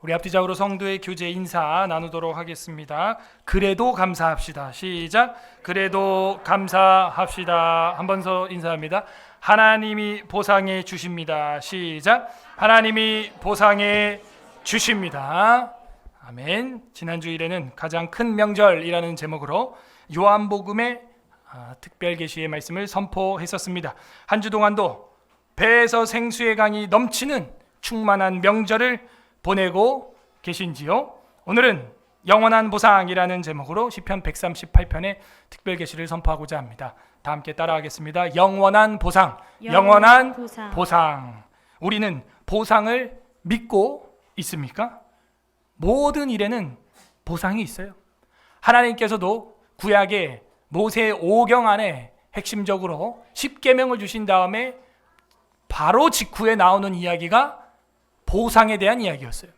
우리 앞뒤적으로 성도의 교제 인사 나누도록 하겠습니다. 그래도 감사합시다. 시작. 그래도 감사합시다. 한 번 더 인사합니다. 하나님이 보상해 주십니다. 시작. 하나님이 보상해 주십니다. 아멘. 지난 주일에는 가장 큰 명절이라는 제목으로 요한복음의 특별 계시의 말씀을 선포했었습니다. 한 주 동안도 배에서 생수의 강이 넘치는 충만한 명절을 보내고 계신지요? 오늘은 영원한 보상이라는 제목으로 시편 138편의 특별 계시를 선포하고자 합니다. 다 함께 따라하겠습니다. 영원한 보상, 영원한 보상. 우리는 보상을 믿고 있습니까? 모든 일에는 보상이 있어요. 하나님께서도 구약의 모세 오경 안에 핵심적으로 10계명을 주신 다음에 바로 직후에 나오는 이야기가 보상에 대한 이야기였어요.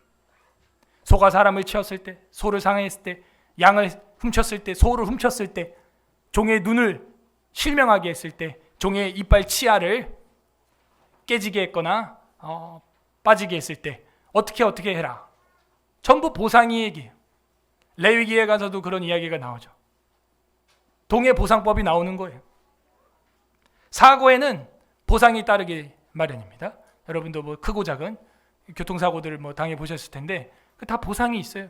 소가 사람을 치었을 때, 소를 상했을 때, 양을 훔쳤을 때, 소를 훔쳤을 때, 종의 눈을 실명하게 했을 때, 종의 이빨 치아를 깨지게 했거나 빠지게 했을 때 어떻게 해라. 전부 보상이 얘기예요. 레위기에 가서도 그런 이야기가 나오죠. 동해 보상법이 나오는 거예요. 사고에는 보상이 따르기 마련입니다. 여러분도 뭐 크고 작은 교통사고들을 당해 보셨을 텐데 다 보상이 있어요.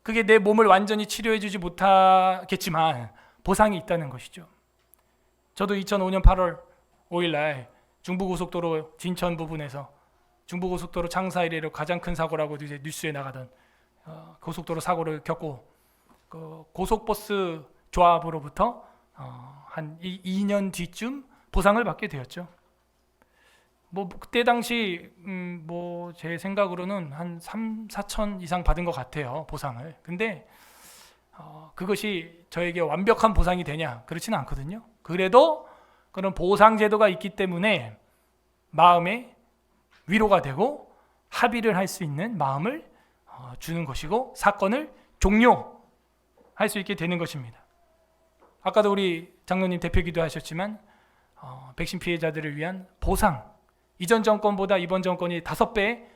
그게 내 몸을 완전히 치료해주지 못하겠지만 보상이 있다는 것이죠. 저도 2005년 8월 5일 날 중부고속도로 진천 부분에서 중부고속도로 창사 이래로 가장 큰 사고라고 이제 뉴스에 나가던 고속도로 사고를 겪고 고속버스 조합으로부터 한 2년 뒤쯤 보상을 받게 되었죠. 그때 당시 제 생각으로는 한 3, 4천 이상 받은 것 같아요, 보상을. 근데 그것이 저에게 완벽한 보상이 되냐? 그렇지는 않거든요. 그래도 그런 보상 제도가 있기 때문에 마음에 위로가 되고 합의를 할 수 있는 마음을 주는 것이고 사건을 종료할 수 있게 되는 것입니다. 아까도 우리 장로님 대표 기도하셨지만 백신 피해자들을 위한 보상, 이전 정권보다 이번 정권이 5배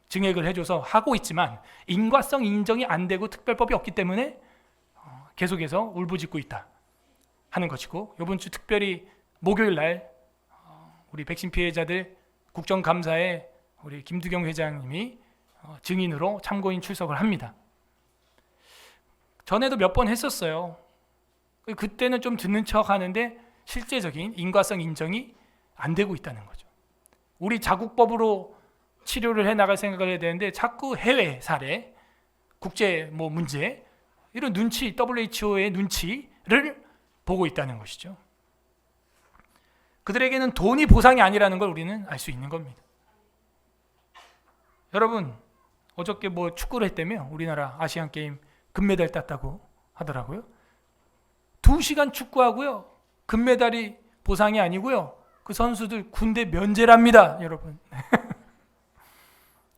증액을 해줘서 하고 있지만 인과성 인정이 안 되고 특별법이 없기 때문에 계속해서 울부짖고 있다 하는 것이고, 이번 주 특별히 목요일 날 우리 백신 피해자들 국정감사에 우리 김두경 회장님이 증인으로 참고인 출석을 합니다. 전에도 몇 번 했었어요. 그때는 좀 듣는 척 하는데 실제적인 인과성 인정이 안 되고 있다는 거죠. 우리 자국법으로 치료를 해나갈 생각을 해야 되는데 자꾸 해외 사례, 국제 문제, 이런 눈치, WHO의 눈치를 보고 있다는 것이죠. 그들에게는 돈이 보상이 아니라는 걸 우리는 알 수 있는 겁니다. 여러분, 어저께 축구를 했다며 우리나라 아시안게임 금메달 땄다고 하더라고요. 2시간 축구하고요, 금메달이 보상이 아니고요, 그 선수들 군대 면제랍니다, 여러분.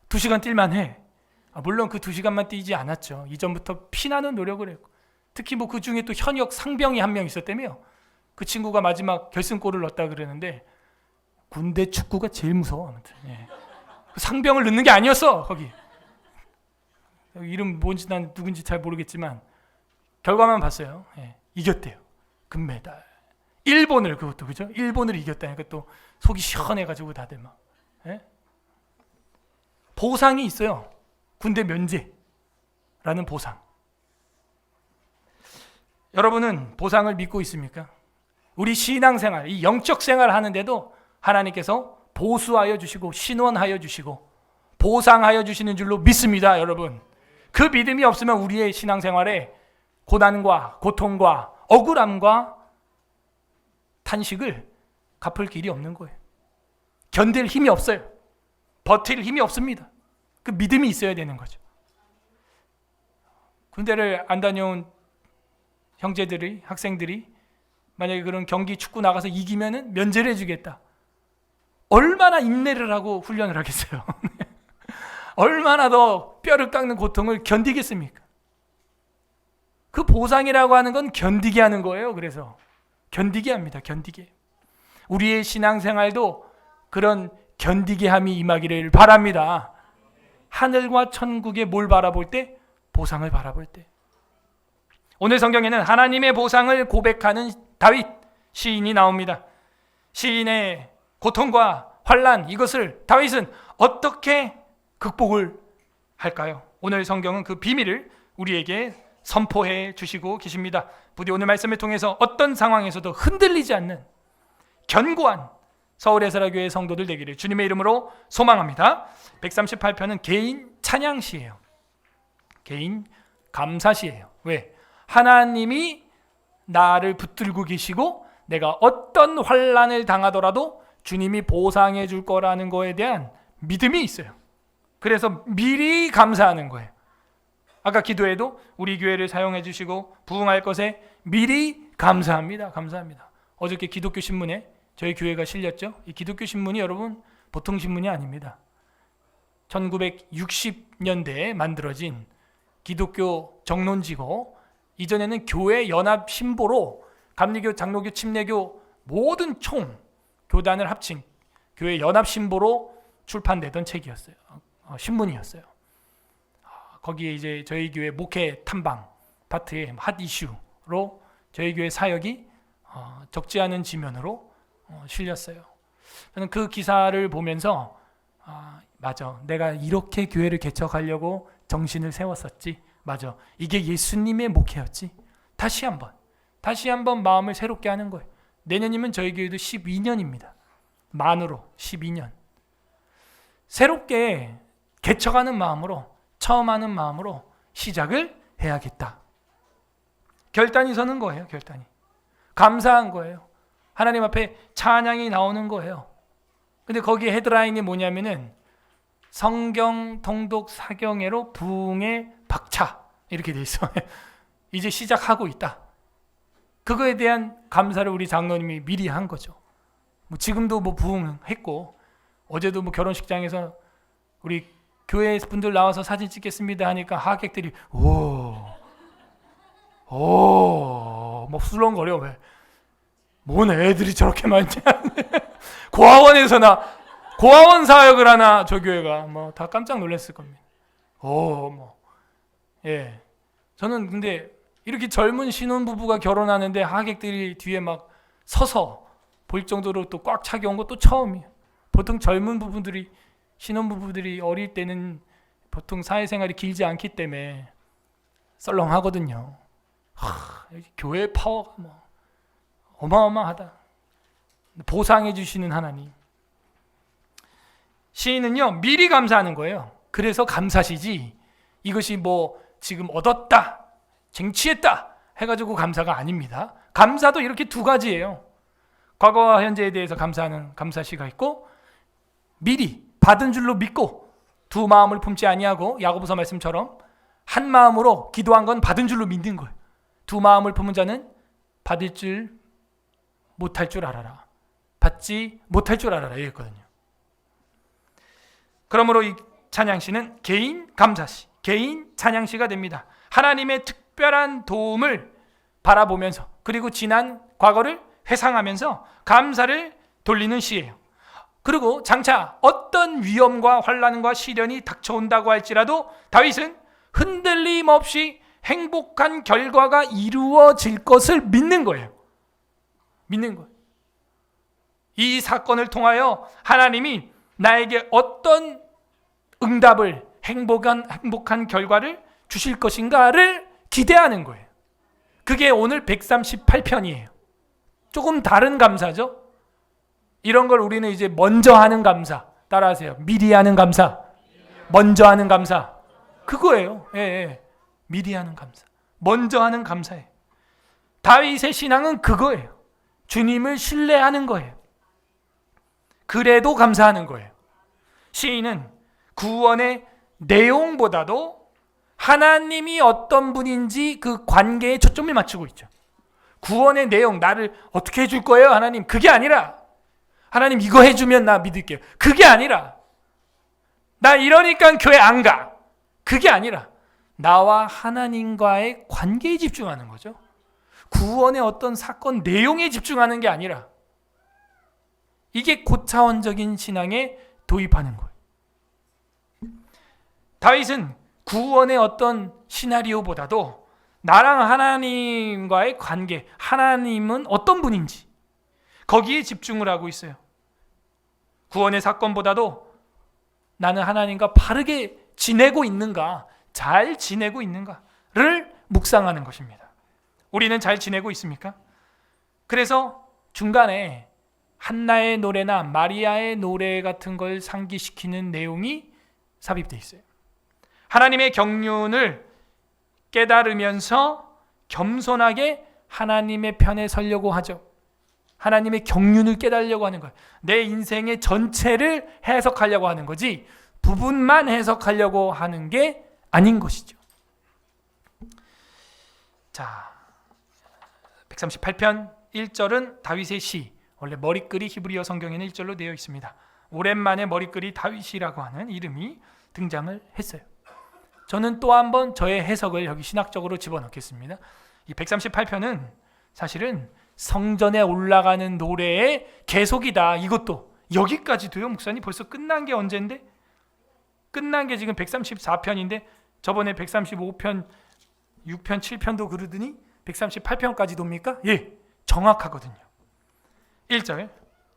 2시간 뛸만 해. 물론 그 2시간만 뛰지 않았죠. 이전부터 피나는 노력을 했고, 특히 그 중에 또 현역 상병이 한 명 있었다며. 그 친구가 마지막 결승골을 넣었다 그러는데 군대 축구가 제일 무서워. 아무튼 그 상병을 넣는 게 아니었어. 거기 이름 뭔지 난 누군지 잘 모르겠지만 결과만 봤어요. 이겼대요. 금메달. 일본을, 그것도 그죠? 일본을 이겼다니까 또 속이 시원해가지고 다들 보상이 있어요. 군대 면제라는 보상. 여러분은 보상을 믿고 있습니까? 우리 신앙생활, 이 영적 생활을 하는데도 하나님께서 보수하여 주시고 신원하여 주시고 보상하여 주시는 줄로 믿습니다, 여러분. 그 믿음이 없으면 우리의 신앙생활에 고난과 고통과 억울함과 탄식을 갚을 길이 없는 거예요. 견딜 힘이 없어요. 버틸 힘이 없습니다. 그 믿음이 있어야 되는 거죠. 군대를 안 다녀온 형제들이, 학생들이 만약에 그런 경기 축구 나가서 이기면은 면제를 해주겠다. 얼마나 인내를 하고 훈련을 하겠어요. 얼마나 더 뼈를 깎는 고통을 견디겠습니까? 그 보상이라고 하는 건 견디게 하는 거예요. 그래서 견디게 합니다. 견디게. 우리의 신앙생활도 그런 견디게 함이 임하기를 바랍니다. 하늘과 천국의 뭘 바라볼 때? 보상을 바라볼 때. 오늘 성경에는 하나님의 보상을 고백하는 다윗 시인이 나옵니다. 시인의 고통과 환난, 이것을 다윗은 어떻게 극복을 할까요? 오늘 성경은 그 비밀을 우리에게 선포해 주시고 계십니다. 부디 오늘 말씀을 통해서 어떤 상황에서도 흔들리지 않는 견고한 서울에스라교회 성도들 되기를 주님의 이름으로 소망합니다. 138편은 개인 찬양시예요. 개인 감사시예요. 왜? 하나님이 나를 붙들고 계시고 내가 어떤 환난을 당하더라도 주님이 보상해 줄 거라는 거에 대한 믿음이 있어요. 그래서 미리 감사하는 거예요. 아까 기도에도 우리 교회를 사용해 주시고 부흥할 것에 미리 감사합니다. 감사합니다. 어저께 기독교 신문에 저희 교회가 실렸죠. 이 기독교 신문이 여러분 보통 신문이 아닙니다. 1960년대에 만들어진 기독교 정론지고 이전에는 교회 연합 신보로 감리교, 장로교, 침례교 모든 총 교단을 합친 교회 연합 신보로 출판되던 책이었어요. 신문이었어요. 거기에 이제 저희 교회 목회 탐방 파트의 핫 이슈로 저희 교회 사역이 적지 않은 지면으로 실렸어요. 저는 그 기사를 보면서 맞아, 내가 이렇게 교회를 개척하려고 정신을 세웠었지. 맞아, 이게 예수님의 목회였지. 다시 한번 마음을 새롭게 하는 거예요. 내년이면 저희 교회도 12년입니다. 만으로 12년. 새롭게 개척하는 마음으로, 처음 하는 마음으로 시작을 해야겠다. 결단이 서는 거예요. 결단이. 감사한 거예요. 하나님 앞에 찬양이 나오는 거예요. 근데 거기에 헤드라인이 뭐냐면은 성경 통독 사경회로 부흥의 박차 이렇게 돼 있어요. 이제 시작하고 있다. 그거에 대한 감사를 우리 장로님이 미리 한 거죠. 지금도 부흥했고 어제도 결혼식장에서 우리 교회 분들 나와서 사진 찍겠습니다 하니까 하객들이 막 술렁거려. 왜? 뭔 애들이 저렇게 많냐. 고아원 사역을 하나 저 교회가 다 깜짝 놀랐을 겁니다. 예. 저는 근데 이렇게 젊은 신혼부부가 결혼하는데 하객들이 뒤에 막 서서 볼 정도로 또 꽉 차게 온 것도 처음이에요. 보통 젊은 부부들이, 신혼부부들이 어릴 때는 보통 사회생활이 길지 않기 때문에 썰렁하거든요. 교회 파워가 어마어마하다. 보상해 주시는 하나님. 시인은요, 미리 감사하는 거예요. 그래서 감사시지 이것이 지금 얻었다, 쟁취했다 해가지고 감사가 아닙니다. 감사도 이렇게 두 가지예요. 과거와 현재에 대해서 감사하는 감사시가 있고, 미리 받은 줄로 믿고 두 마음을 품지 아니하고 야고보서 말씀처럼 한 마음으로 기도한 건 받은 줄로 믿는 거예요. 두 마음을 품은 자는 받을 줄 못할 줄 알아라, 받지 못할 줄 알아라 이랬거든요. 그러므로 이 찬양시는 개인 감사시, 개인 찬양시가 됩니다. 하나님의 특별한 도움을 바라보면서, 그리고 지난 과거를 회상하면서 감사를 돌리는 시예요. 그리고 장차 어떤 위험과 환난과 시련이 닥쳐온다고 할지라도 다윗은 흔들림 없이 행복한 결과가 이루어질 것을 믿는 거예요. 믿는 거예요. 이 사건을 통하여 하나님이 나에게 어떤 응답을, 행복한 결과를 주실 것인가를 기대하는 거예요. 그게 오늘 138편이에요. 조금 다른 감사죠. 이런 걸 우리는 이제 먼저 하는 감사, 따라하세요. 미리 하는 감사, 먼저 하는 감사, 그거예요. 예. 미리 하는 감사, 먼저 하는 감사예요. 다윗의 신앙은 그거예요. 주님을 신뢰하는 거예요. 그래도 감사하는 거예요. 시인은 구원의 내용보다도 하나님이 어떤 분인지 그 관계에 초점을 맞추고 있죠. 구원의 내용, 나를 어떻게 해줄 거예요 하나님, 그게 아니라 하나님 이거 해주면 나 믿을게요, 그게 아니라 나 이러니까 교회 안 가, 그게 아니라 나와 하나님과의 관계에 집중하는 거죠. 구원의 어떤 사건 내용에 집중하는 게 아니라, 이게 고차원적인 신앙에 도입하는 거예요. 다윗은 구원의 어떤 시나리오보다도 나랑 하나님과의 관계, 하나님은 어떤 분인지 거기에 집중을 하고 있어요. 구원의 사건보다도 나는 하나님과 바르게 지내고 있는가, 잘 지내고 있는가를 묵상하는 것입니다. 우리는 잘 지내고 있습니까? 그래서 중간에 한나의 노래나 마리아의 노래 같은 걸 상기시키는 내용이 삽입되어 있어요. 하나님의 경륜을 깨달으면서 겸손하게 하나님의 편에 서려고 하죠. 하나님의 경륜을 깨달으려고 하는 거예요. 내 인생의 전체를 해석하려고 하는 거지 부분만 해석하려고 하는 게 아닌 것이죠. 자, 138편 1절은 다윗의 시, 원래 머리글이 히브리어 성경에는 1절로 되어 있습니다. 오랜만에 머리글이 다윗이라고 하는 이름이 등장을 했어요. 저는 또 한 번 저의 해석을 여기 신학적으로 집어넣겠습니다. 이 138편은 사실은 성전에 올라가는 노래의 계속이다. 이것도 여기까지도요. 목사님 벌써 끝난 게 언젠데? 끝난 게 지금 134편인데 저번에 135편, 6편, 7편도 그러더니 138편까지 돕니까? 예, 정확하거든요.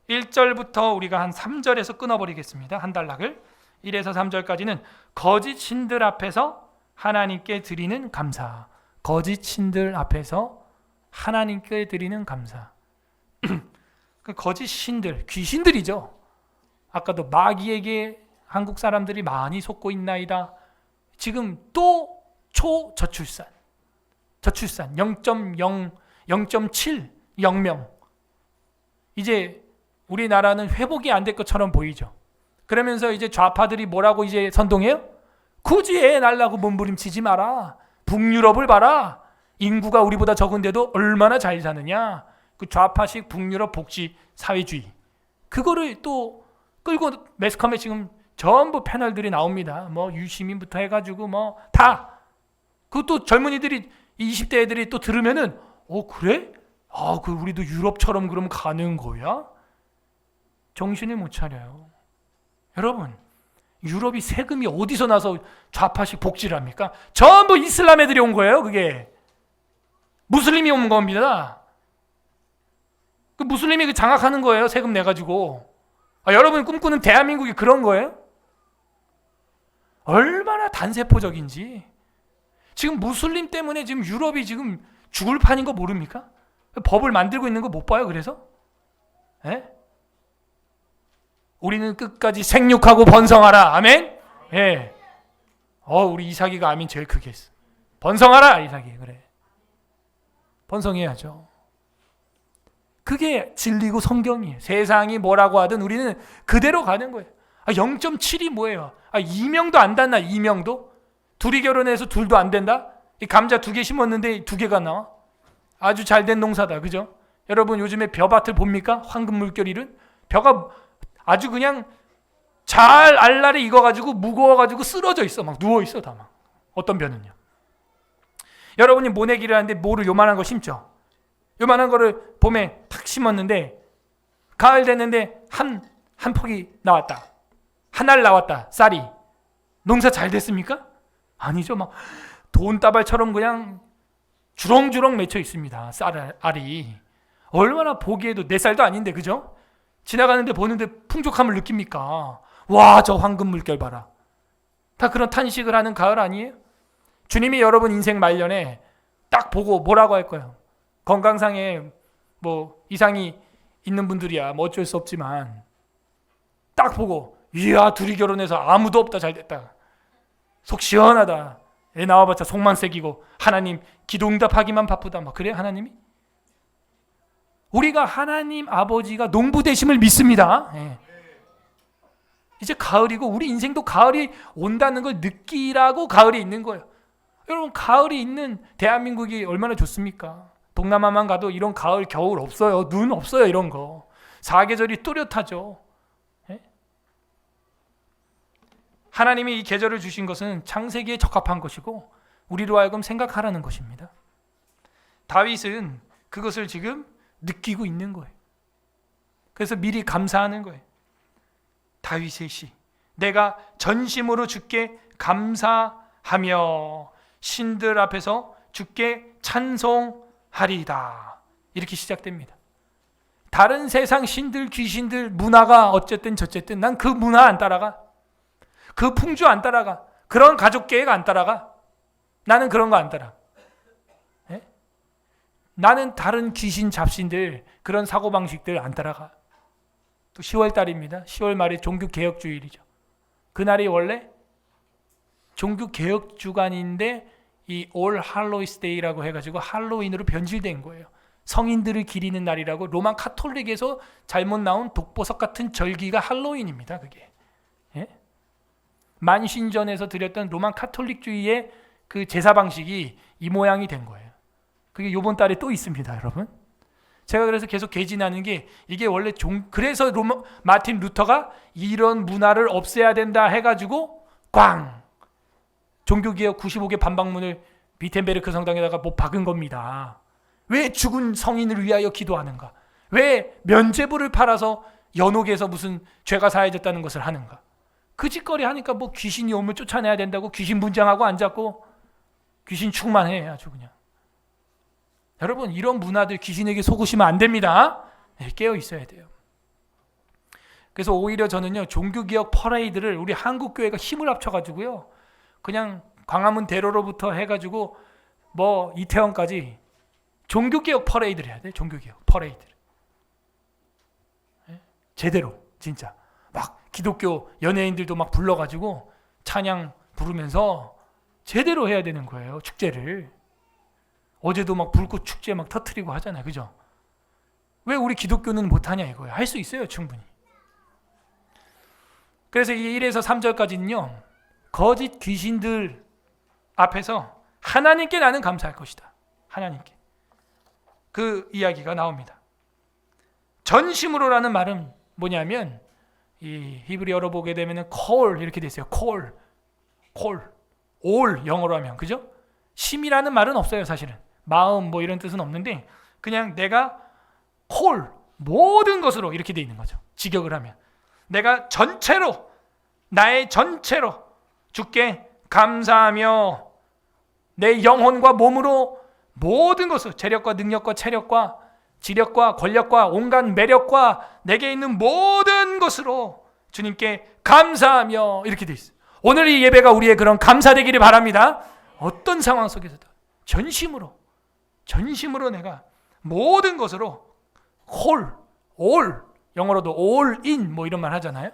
1절부터 우리가 한 3절에서 끊어버리겠습니다. 한 단락을 1에서 3절까지는 거짓 신들 앞에서 하나님께 드리는 감사. 거짓 신들 앞에서 하나님께 드리는 감사. 그 거짓 신들, 귀신들이죠. 아까도 마귀에게 한국 사람들이 많이 속고 있나이다. 지금 또 초저출산, 저출산 0.0, 0.7 0명. 이제 우리나라는 회복이 안 될 것처럼 보이죠. 그러면서 이제 좌파들이 뭐라고 이제 선동해요? 굳이 애 낳으려고 몸부림치지 마라. 북유럽을 봐라. 인구가 우리보다 적은데도 얼마나 잘 사느냐. 그 좌파식 북유럽 복지 사회주의. 그거를 또 끌고 매스컴에 지금 전부 패널들이 나옵니다. 뭐 유시민부터 해가지고 뭐 다. 그것도 젊은이들이 20대 애들이 또 들으면은 그래? 그 우리도 유럽처럼 그럼 가는 거야? 정신을 못 차려요. 여러분, 유럽이 세금이 어디서 나서 좌파식 복지를 합니까? 전부 이슬람 애들이 온 거예요. 그게 무슬림이 온 겁니다. 그 무슬림이 장악하는 거예요. 세금 내가지고. 여러분이 꿈꾸는 대한민국이 그런 거예요? 얼마나 단세포적인지. 지금 무슬림 때문에 지금 유럽이 지금 죽을 판인 거 모릅니까? 법을 만들고 있는 거 못 봐요. 그래서 예? 우리는 끝까지 생육하고 번성하라. 아멘. 예. 우리 이삭이가 아멘 제일 크게 했어. 번성하라 이삭이. 그래. 번성해야죠. 그게 진리고 성경이에요. 세상이 뭐라고 하든 우리는 그대로 가는 거예요. 0.7이 뭐예요? 2명도 안 닿나? 2명도? 둘이 결혼해서 둘도 안 된다? 이 감자 2개 심었는데 2개가 나와? 아주 잘된 농사다. 그죠? 여러분 요즘에 벼밭을 봅니까? 황금 물결이는? 벼가 아주 그냥 잘 알알이 익어가지고 무거워가지고 쓰러져 있어. 막 누워있어 다 막. 어떤 벼는요. 여러분이 모내기를 하는데 모를 요만한 거 심죠? 요만한 거를 봄에 탁 심었는데 가을 됐는데 한 폭이 나왔다. 한 알 나왔다. 쌀이. 농사 잘 됐습니까? 아니죠. 막 돈다발처럼 그냥 주렁주렁 맺혀 있습니다. 쌀알이. 얼마나 보기에도 내 쌀도 아닌데 그죠? 지나가는데 보는데 풍족함을 느낍니까? 와, 저 황금 물결 봐라. 다 그런 탄식을 하는 가을 아니에요? 주님이 여러분 인생 말년에 딱 보고 뭐라고 할 거예요? 건강상에 뭐 이상이 있는 분들이야 뭐 어쩔 수 없지만 딱 보고 이야 둘이 결혼해서 아무도 없다 잘됐다 속 시원하다 애 나와봤자 속만 새기고 하나님 기도 응답하기만 바쁘다 막 그래 하나님이? 우리가 하나님 아버지가 농부되심을 믿습니다. 예. 이제 가을이고 우리 인생도 가을이 온다는 걸 느끼라고 가을이 있는 거예요. 여러분 가을이 있는 대한민국이 얼마나 좋습니까? 동남아만 가도 이런 가을 겨울 없어요. 눈 없어요. 이런 거. 사계절이 뚜렷하죠. 예? 하나님이 이 계절을 주신 것은 창세기에 적합한 것이고 우리로 하여금 생각하라는 것입니다. 다윗은 그것을 지금 느끼고 있는 거예요. 그래서 미리 감사하는 거예요. 다윗의 시, 내가 전심으로 주께 감사하며 신들 앞에서 주께 찬송하리이다. 이렇게 시작됩니다. 다른 세상 신들, 귀신들, 문화가 어쨌든 저쨌든 난 그 문화 안 따라가. 그 풍조 안 따라가. 그런 가족 계획 안 따라가. 나는 그런 거 안 따라. 예? 나는 다른 귀신 잡신들 그런 사고방식들 안 따라가. 또 10월 달입니다. 10월 말이 종교개혁주일이죠. 그날이 원래 종교개혁주간인데 이 올 할로이스 데이라고 해가지고 할로윈으로 변질된 거예요. 성인들을 기리는 날이라고 로만 카톨릭에서 잘못 나온 독보석 같은 절기가 할로윈입니다. 그게. 예? 만신전에서 드렸던 로만 카톨릭주의의 그 제사 방식이 이 모양이 된 거예요. 그게 이번 달에 또 있습니다, 여러분. 제가 그래서 계속 개진하는 게 이게 원래 그래서 마틴 루터가 이런 문화를 없애야 된다 해가지고 꽝! 종교개혁 95개 반박문을 비텐베르크 성당에다가 뭐 박은 겁니다. 왜 죽은 성인을 위하여 기도하는가? 왜 면죄부를 팔아서 연옥에서 무슨 죄가 사해졌다는 것을 하는가? 그 짓거리 하니까 뭐 귀신이 오면 쫓아내야 된다고 귀신 분장하고 앉았고 귀신 충만해 아주 그냥. 여러분 이런 문화들 귀신에게 속으시면 안 됩니다. 깨어 있어야 돼요. 그래서 오히려 저는요 종교개혁 퍼레이드를 우리 한국교회가 힘을 합쳐가지고요 그냥 광화문 대로로부터 해가지고 뭐 이태원까지 종교개혁 퍼레이드를 해야 돼. 종교개혁 퍼레이드를 제대로 진짜 막 기독교 연예인들도 막 불러가지고 찬양 부르면서 제대로 해야 되는 거예요. 축제를. 어제도 막 불꽃 축제 막 터트리고 하잖아요. 그죠? 왜 우리 기독교는 못하냐 이거예요. 할 수 있어요. 충분히. 그래서 이 1에서 3절까지는요. 거짓 귀신들 앞에서 하나님께 나는 감사할 것이다. 하나님께. 그 이야기가 나옵니다. 전심으로라는 말은 뭐냐면 이 히브리어로 보게 되면 call 이렇게 돼 있어요. call. all 영어로 하면 그죠? 심이라는 말은 없어요. 사실은. 마음 뭐 이런 뜻은 없는데 그냥 내가 call 모든 것으로 이렇게 돼 있는 거죠. 직역을 하면 내가 전체로 나의 전체로 주께 감사하며 내 영혼과 몸으로 모든 것을 재력과 능력과 체력과 지력과 권력과 온갖 매력과 내게 있는 모든 것으로 주님께 감사하며 이렇게 돼 있어요. 오늘 이 예배가 우리의 그런 감사되기를 바랍니다. 어떤 상황 속에서도 전심으로 내가 모든 것으로 all 영어로도 all in 뭐 이런 말 하잖아요.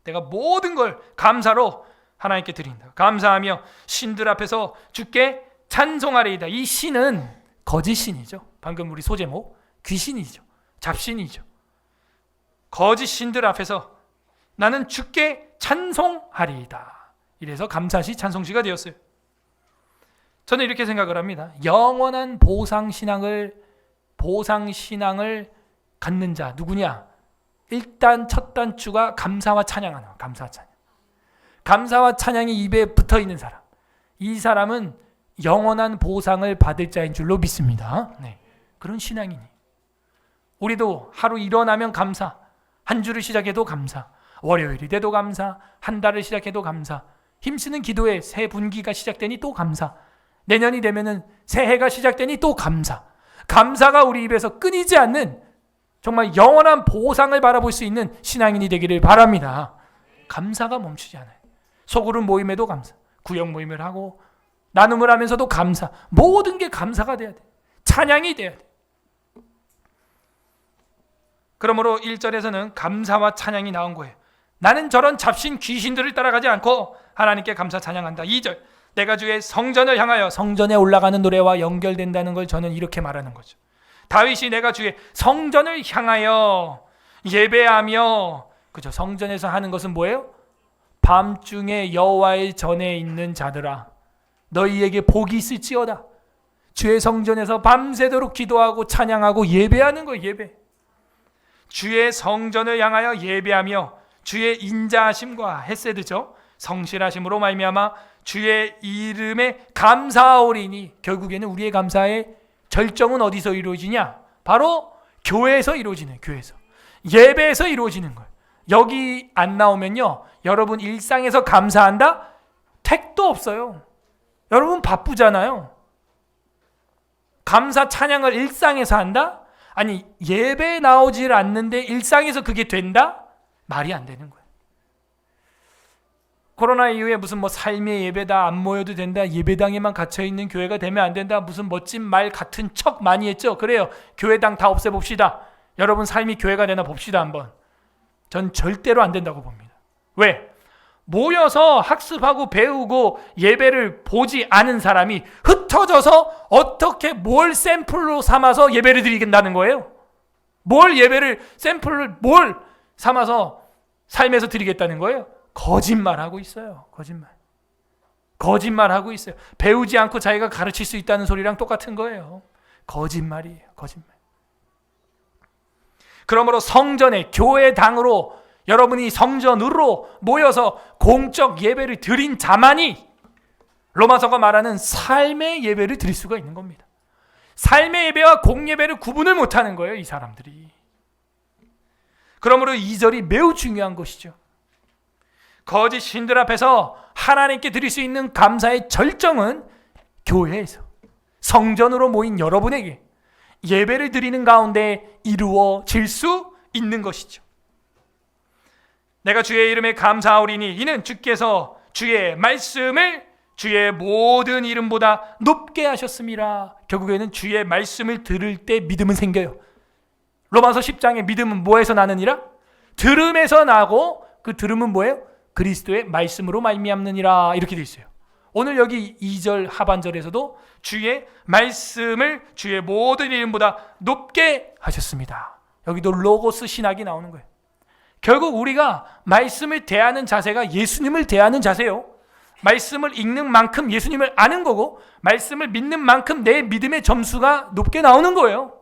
내가 모든 걸 감사로 하나님께 드린다. 감사하며 신들 앞에서 주께 찬송하리이다. 이 신은 거짓 신이죠. 방금 우리 소제목 귀신이죠. 잡신이죠. 거짓 신들 앞에서 나는 주께 찬송하리이다. 이래서 감사시 찬송시가 되었어요. 저는 이렇게 생각을 합니다. 영원한 보상신앙을 갖는 자 누구냐? 일단 첫 단추가 감사와 찬양하는 감사와 찬양. 감사와 찬양이 입에 붙어 있는 사람. 이 사람은 영원한 보상을 받을 자인 줄로 믿습니다. 네. 그런 신앙이니. 우리도 하루 일어나면 감사. 한 주를 시작해도 감사. 월요일이 돼도 감사. 한 달을 시작해도 감사. 힘쓰는 기도에 새 분기가 시작되니 또 감사. 내년이 되면은 새해가 시작되니 또 감사. 감사가 우리 입에서 끊이지 않는 정말 영원한 보상을 바라볼 수 있는 신앙인이 되기를 바랍니다. 감사가 멈추지 않아요. 소그룹 모임에도 감사. 구역 모임을 하고 나눔을 하면서도 감사. 모든 게 감사가 돼야 돼. 찬양이 돼야 돼. 그러므로 1절에서는 감사와 찬양이 나온 거예요. 나는 저런 잡신 귀신들을 따라가지 않고 하나님께 감사 찬양한다. 2절 내가 주의 성전을 향하여 성전에 올라가는 노래와 연결된다는 걸 저는 이렇게 말하는 거죠. 다윗이 내가 주의 성전을 향하여 예배하며 그죠? 성전에서 하는 것은 뭐예요? 밤중에 여호와의 전에 있는 자들아 너희에게 복이 있을지어다. 주의 성전에서 밤새도록 기도하고 찬양하고 예배하는 거예요. 예배. 주의 성전을 향하여 예배하며 주의 인자하심과 헤세드죠. 성실하심으로 말미암아 주의 이름에 감사하오리니 결국에는 우리의 감사의 절정은 어디서 이루어지냐? 바로 교회에서 이루어지는 교회에서 예배에서 이루어지는 거예요. 여기 안 나오면요, 여러분 일상에서 감사한다? 택도 없어요. 여러분 바쁘잖아요. 감사 찬양을 일상에서 한다? 아니, 예배 나오질 않는데 일상에서 그게 된다? 말이 안 되는 거예요. 코로나 이후에 무슨 삶의 예배다, 안 모여도 된다, 예배당에만 갇혀있는 교회가 되면 안 된다, 무슨 멋진 말 같은 척 많이 했죠. 그래요. 교회당 다 없애봅시다. 여러분 삶이 교회가 되나 봅시다 한번. 전 절대로 안 된다고 봅니다. 왜? 모여서 학습하고 배우고 예배를 보지 않은 사람이 흩어져서 어떻게 뭘 샘플로 삼아서 예배를 드리겠다는 거예요? 뭘 예배를 샘플을 뭘 삼아서 삶에서 드리겠다는 거예요? 거짓말하고 있어요. 거짓말하고 있어요. 배우지 않고 자기가 가르칠 수 있다는 소리랑 똑같은 거예요. 거짓말이에요. 거짓말. 그러므로 성전에, 교회당으로, 여러분이 성전으로 모여서 공적 예배를 드린 자만이 로마서가 말하는 삶의 예배를 드릴 수가 있는 겁니다. 삶의 예배와 공예배를 구분을 못하는 거예요, 이 사람들이. 그러므로 2절이 매우 중요한 것이죠. 거짓 신들 앞에서 하나님께 드릴 수 있는 감사의 절정은 교회에서, 성전으로 모인 여러분에게 예배를 드리는 가운데 이루어질 수 있는 것이죠. 내가 주의 이름에 감사하오리니 이는 주께서 주의 말씀을 주의 모든 이름보다 높게 하셨습니다. 결국에는 주의 말씀을 들을 때 믿음은 생겨요. 로마서 10장의 믿음은 뭐에서 나느니라? 들음에서 나고, 그 들음은 뭐예요? 그리스도의 말씀으로 말미암느니라, 이렇게 되어 있어요. 오늘 여기 2절 하반절에서도 주의 말씀을 주의 모든 이름보다 높게 하셨습니다. 여기도 로고스 신학이 나오는 거예요. 결국 우리가 말씀을 대하는 자세가 예수님을 대하는 자세요. 말씀을 읽는 만큼 예수님을 아는 거고, 말씀을 믿는 만큼 내 믿음의 점수가 높게 나오는 거예요.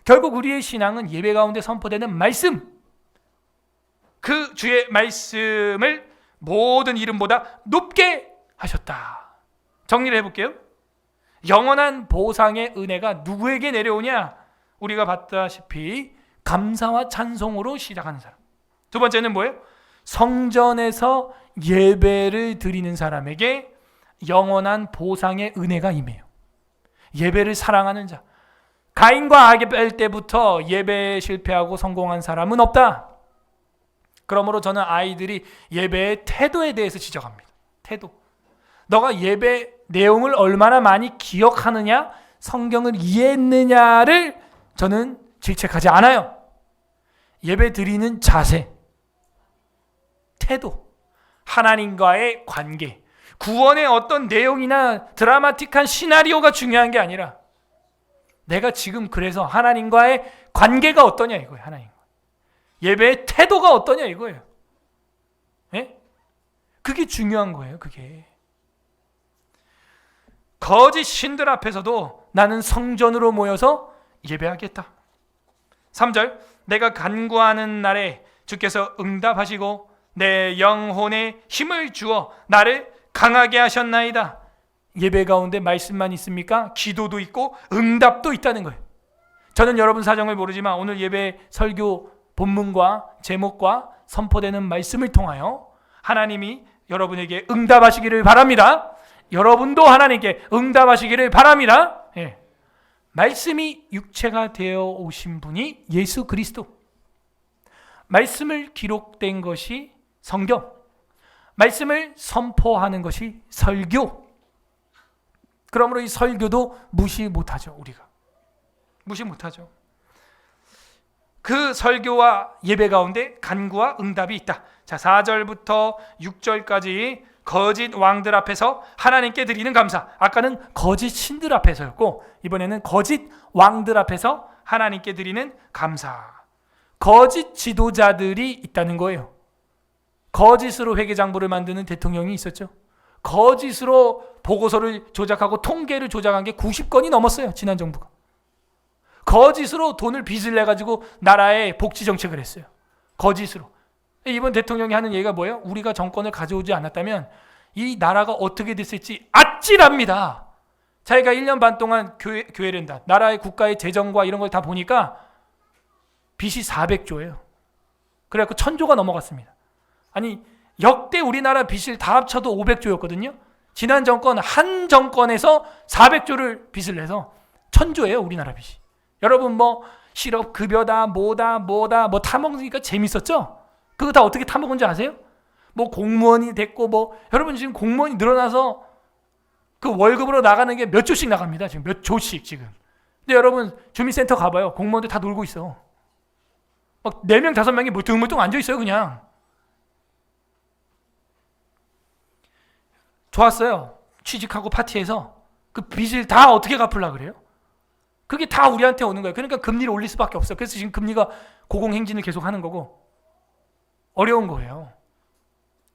결국 우리의 신앙은 예배 가운데 선포되는 말씀, 그 주의 말씀을 모든 이름보다 높게 하셨다. 정리를 해볼게요. 영원한 보상의 은혜가 누구에게 내려오냐? 우리가 봤다시피 감사와 찬송으로 시작하는 사람. 두 번째는 뭐예요? 성전에서 예배를 드리는 사람에게 영원한 보상의 은혜가 임해요. 예배를 사랑하는 자. 가인과 아벨 때부터 예배에 실패하고 성공한 사람은 없다. 그러므로 저는 아이들이 예배의 태도에 대해서 지적합니다. 태도. 너가 예배 내용을 얼마나 많이 기억하느냐, 성경을 이해했느냐를 저는 질책하지 않아요. 예배 드리는 자세, 태도, 하나님과의 관계, 구원의 어떤 내용이나 드라마틱한 시나리오가 중요한 게 아니라 내가 지금 그래서 하나님과의 관계가 어떠냐 이거예요. 하나님. 예배의 태도가 어떠냐 이거예요. 예? 그게 중요한 거예요. 그게. 거짓 신들 앞에서도 나는 성전으로 모여서 예배하겠다. 3절, 내가 간구하는 날에 주께서 응답하시고 내 영혼에 힘을 주어 나를 강하게 하셨나이다. 예배 가운데 말씀만 있습니까? 기도도 있고 응답도 있다는 거예요. 저는 여러분 사정을 모르지만 오늘 예배 설교 본문과 제목과 선포되는 말씀을 통하여 하나님이 여러분에게 응답하시기를 바랍니다. 여러분도 하나님께 응답하시기를 바랍니다. 예. 말씀이 육체가 되어 오신 분이 예수 그리스도. 말씀을 기록된 것이 성경. 말씀을 선포하는 것이 설교. 그러므로 이 설교도 무시 못하죠. 우리가 무시 못하죠. 그 설교와 예배 가운데 간구와 응답이 있다. 자, 4절부터 6절까지 거짓 왕들 앞에서 하나님께 드리는 감사. 아까는 거짓 신들 앞에서였고 이번에는 거짓 왕들 앞에서 하나님께 드리는 감사. 거짓 지도자들이 있다는 거예요. 거짓으로 회계장부를 만드는 대통령이 있었죠. 거짓으로 보고서를 조작하고 통계를 조작한 게 90건이 넘었어요. 지난 정부가. 거짓으로 돈을 빚을 내가지고 나라의 복지 정책을 했어요. 거짓으로. 이번 대통령이 하는 얘기가 뭐예요? 우리가 정권을 가져오지 않았다면 이 나라가 어떻게 됐을지 아찔합니다. 자기가 1년 반 동안 교회를 한다. 나라의 국가의 재정과 이런 걸 다 보니까 빚이 400조예요. 그래갖고 1,000조가 넘어갔습니다. 아니 역대 우리나라 빚을 다 합쳐도 500조였거든요. 지난 정권 한 정권에서 400조를 빚을 내서 1,000조예요 우리나라 빚이. 여러분 뭐 실업급여다 뭐다 뭐 타먹으니까 재밌었죠? 그거 다 어떻게 타먹은지 아세요? 뭐 공무원이 됐고 뭐 여러분 지금 공무원이 늘어나서 그 월급으로 나가는 게 몇 조씩 나갑니다. 지금 몇 조씩 지금. 근데 여러분 주민센터 가봐요. 공무원들 다 놀고 있어. 막 4명 5명이 멀뚱멀뚱 앉아있어요 그냥. 좋았어요. 취직하고 파티해서 그 빚을 다 어떻게 갚으려고 그래요? 그게 다 우리한테 오는 거예요. 그러니까 금리를 올릴 수밖에 없어요. 그래서 지금 금리가 고공행진을 계속 하는 거고 어려운 거예요.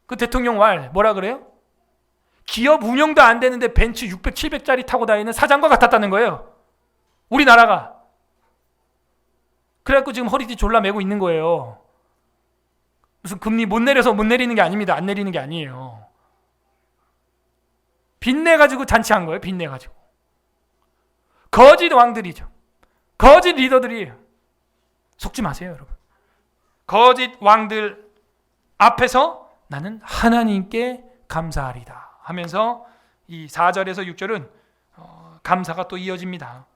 그 대통령 말 뭐라 그래요? 기업 운영도 안 되는데 벤츠 600, 700짜리 타고 다니는 사장과 같았다는 거예요. 우리나라가. 그래갖고 지금 허리띠 졸라 매고 있는 거예요. 무슨 금리 못 내려서 못 내리는 게 아닙니다. 안 내리는 게 아니에요. 빚내가지고 잔치한 거예요. 빚내가지고. 거짓 왕들이죠. 거짓 리더들이에요. 속지 마세요 여러분. 거짓 왕들 앞에서 나는 하나님께 감사하리다 하면서 이 4절에서 6절은 감사가 또 이어집니다.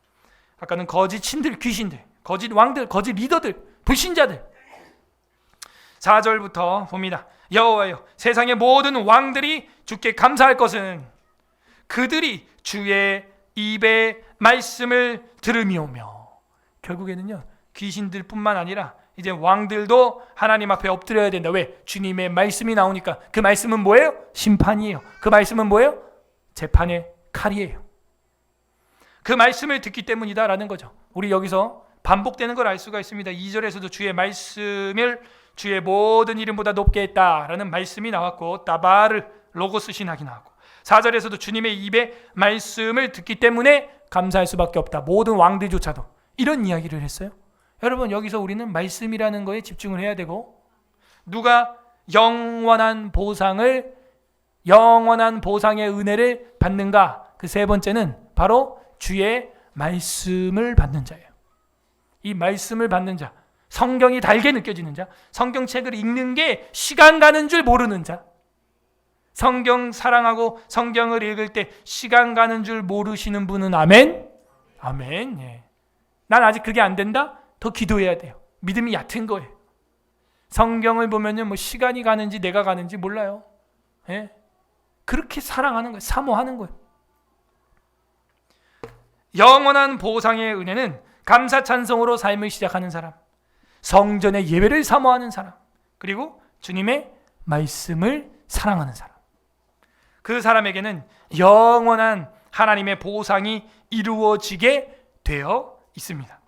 아까는 거짓 신들, 귀신들, 거짓 왕들, 거짓 리더들, 불신자들. 4절부터 봅니다. 여호와여, 세상의 모든 왕들이 주께 감사할 것은 그들이 주의 입의 말씀을 들으며오며. 결국에는요 귀신들뿐만 아니라 이제 왕들도 하나님 앞에 엎드려야 된다. 왜? 주님의 말씀이 나오니까. 그 말씀은 뭐예요? 심판이에요. 그 말씀은 뭐예요? 재판의 칼이에요. 그 말씀을 듣기 때문이다라는 거죠. 우리 여기서 반복되는 걸 알 수가 있습니다. 2절에서도 주의 말씀을 주의 모든 이름보다 높게 했다라는 말씀이 나왔고, 다바르 로고스 신학이 나왔고, 4절에서도 주님의 입에 말씀을 듣기 때문에 감사할 수밖에 없다. 모든 왕들조차도 이런 이야기를 했어요. 여러분 여기서 우리는 말씀이라는 거에 집중을 해야 되고, 누가 영원한 보상의 은혜를 받는가? 그 세 번째는 바로 주의 말씀을 받는 자예요. 이 말씀을 받는 자, 성경이 달게 느껴지는 자, 성경책을 읽는 게 시간 가는 줄 모르는 자, 성경 사랑하고 성경을 읽을 때 시간 가는 줄 모르시는 분은 아멘? 아멘. 예. 난 아직 그게 안 된다? 더 기도해야 돼요. 믿음이 얕은 거예요. 성경을 보면요, 뭐 시간이 가는지 내가 가는지 몰라요. 예? 그렇게 사랑하는 거예요. 사모하는 거예요. 영원한 보상의 은혜는 감사 찬송으로 삶을 시작하는 사람, 성전의 예배를 사모하는 사람, 그리고 주님의 말씀을 사랑하는 사람, 그 사람에게는 영원한 하나님의 보상이 이루어지게 되어 있습니다.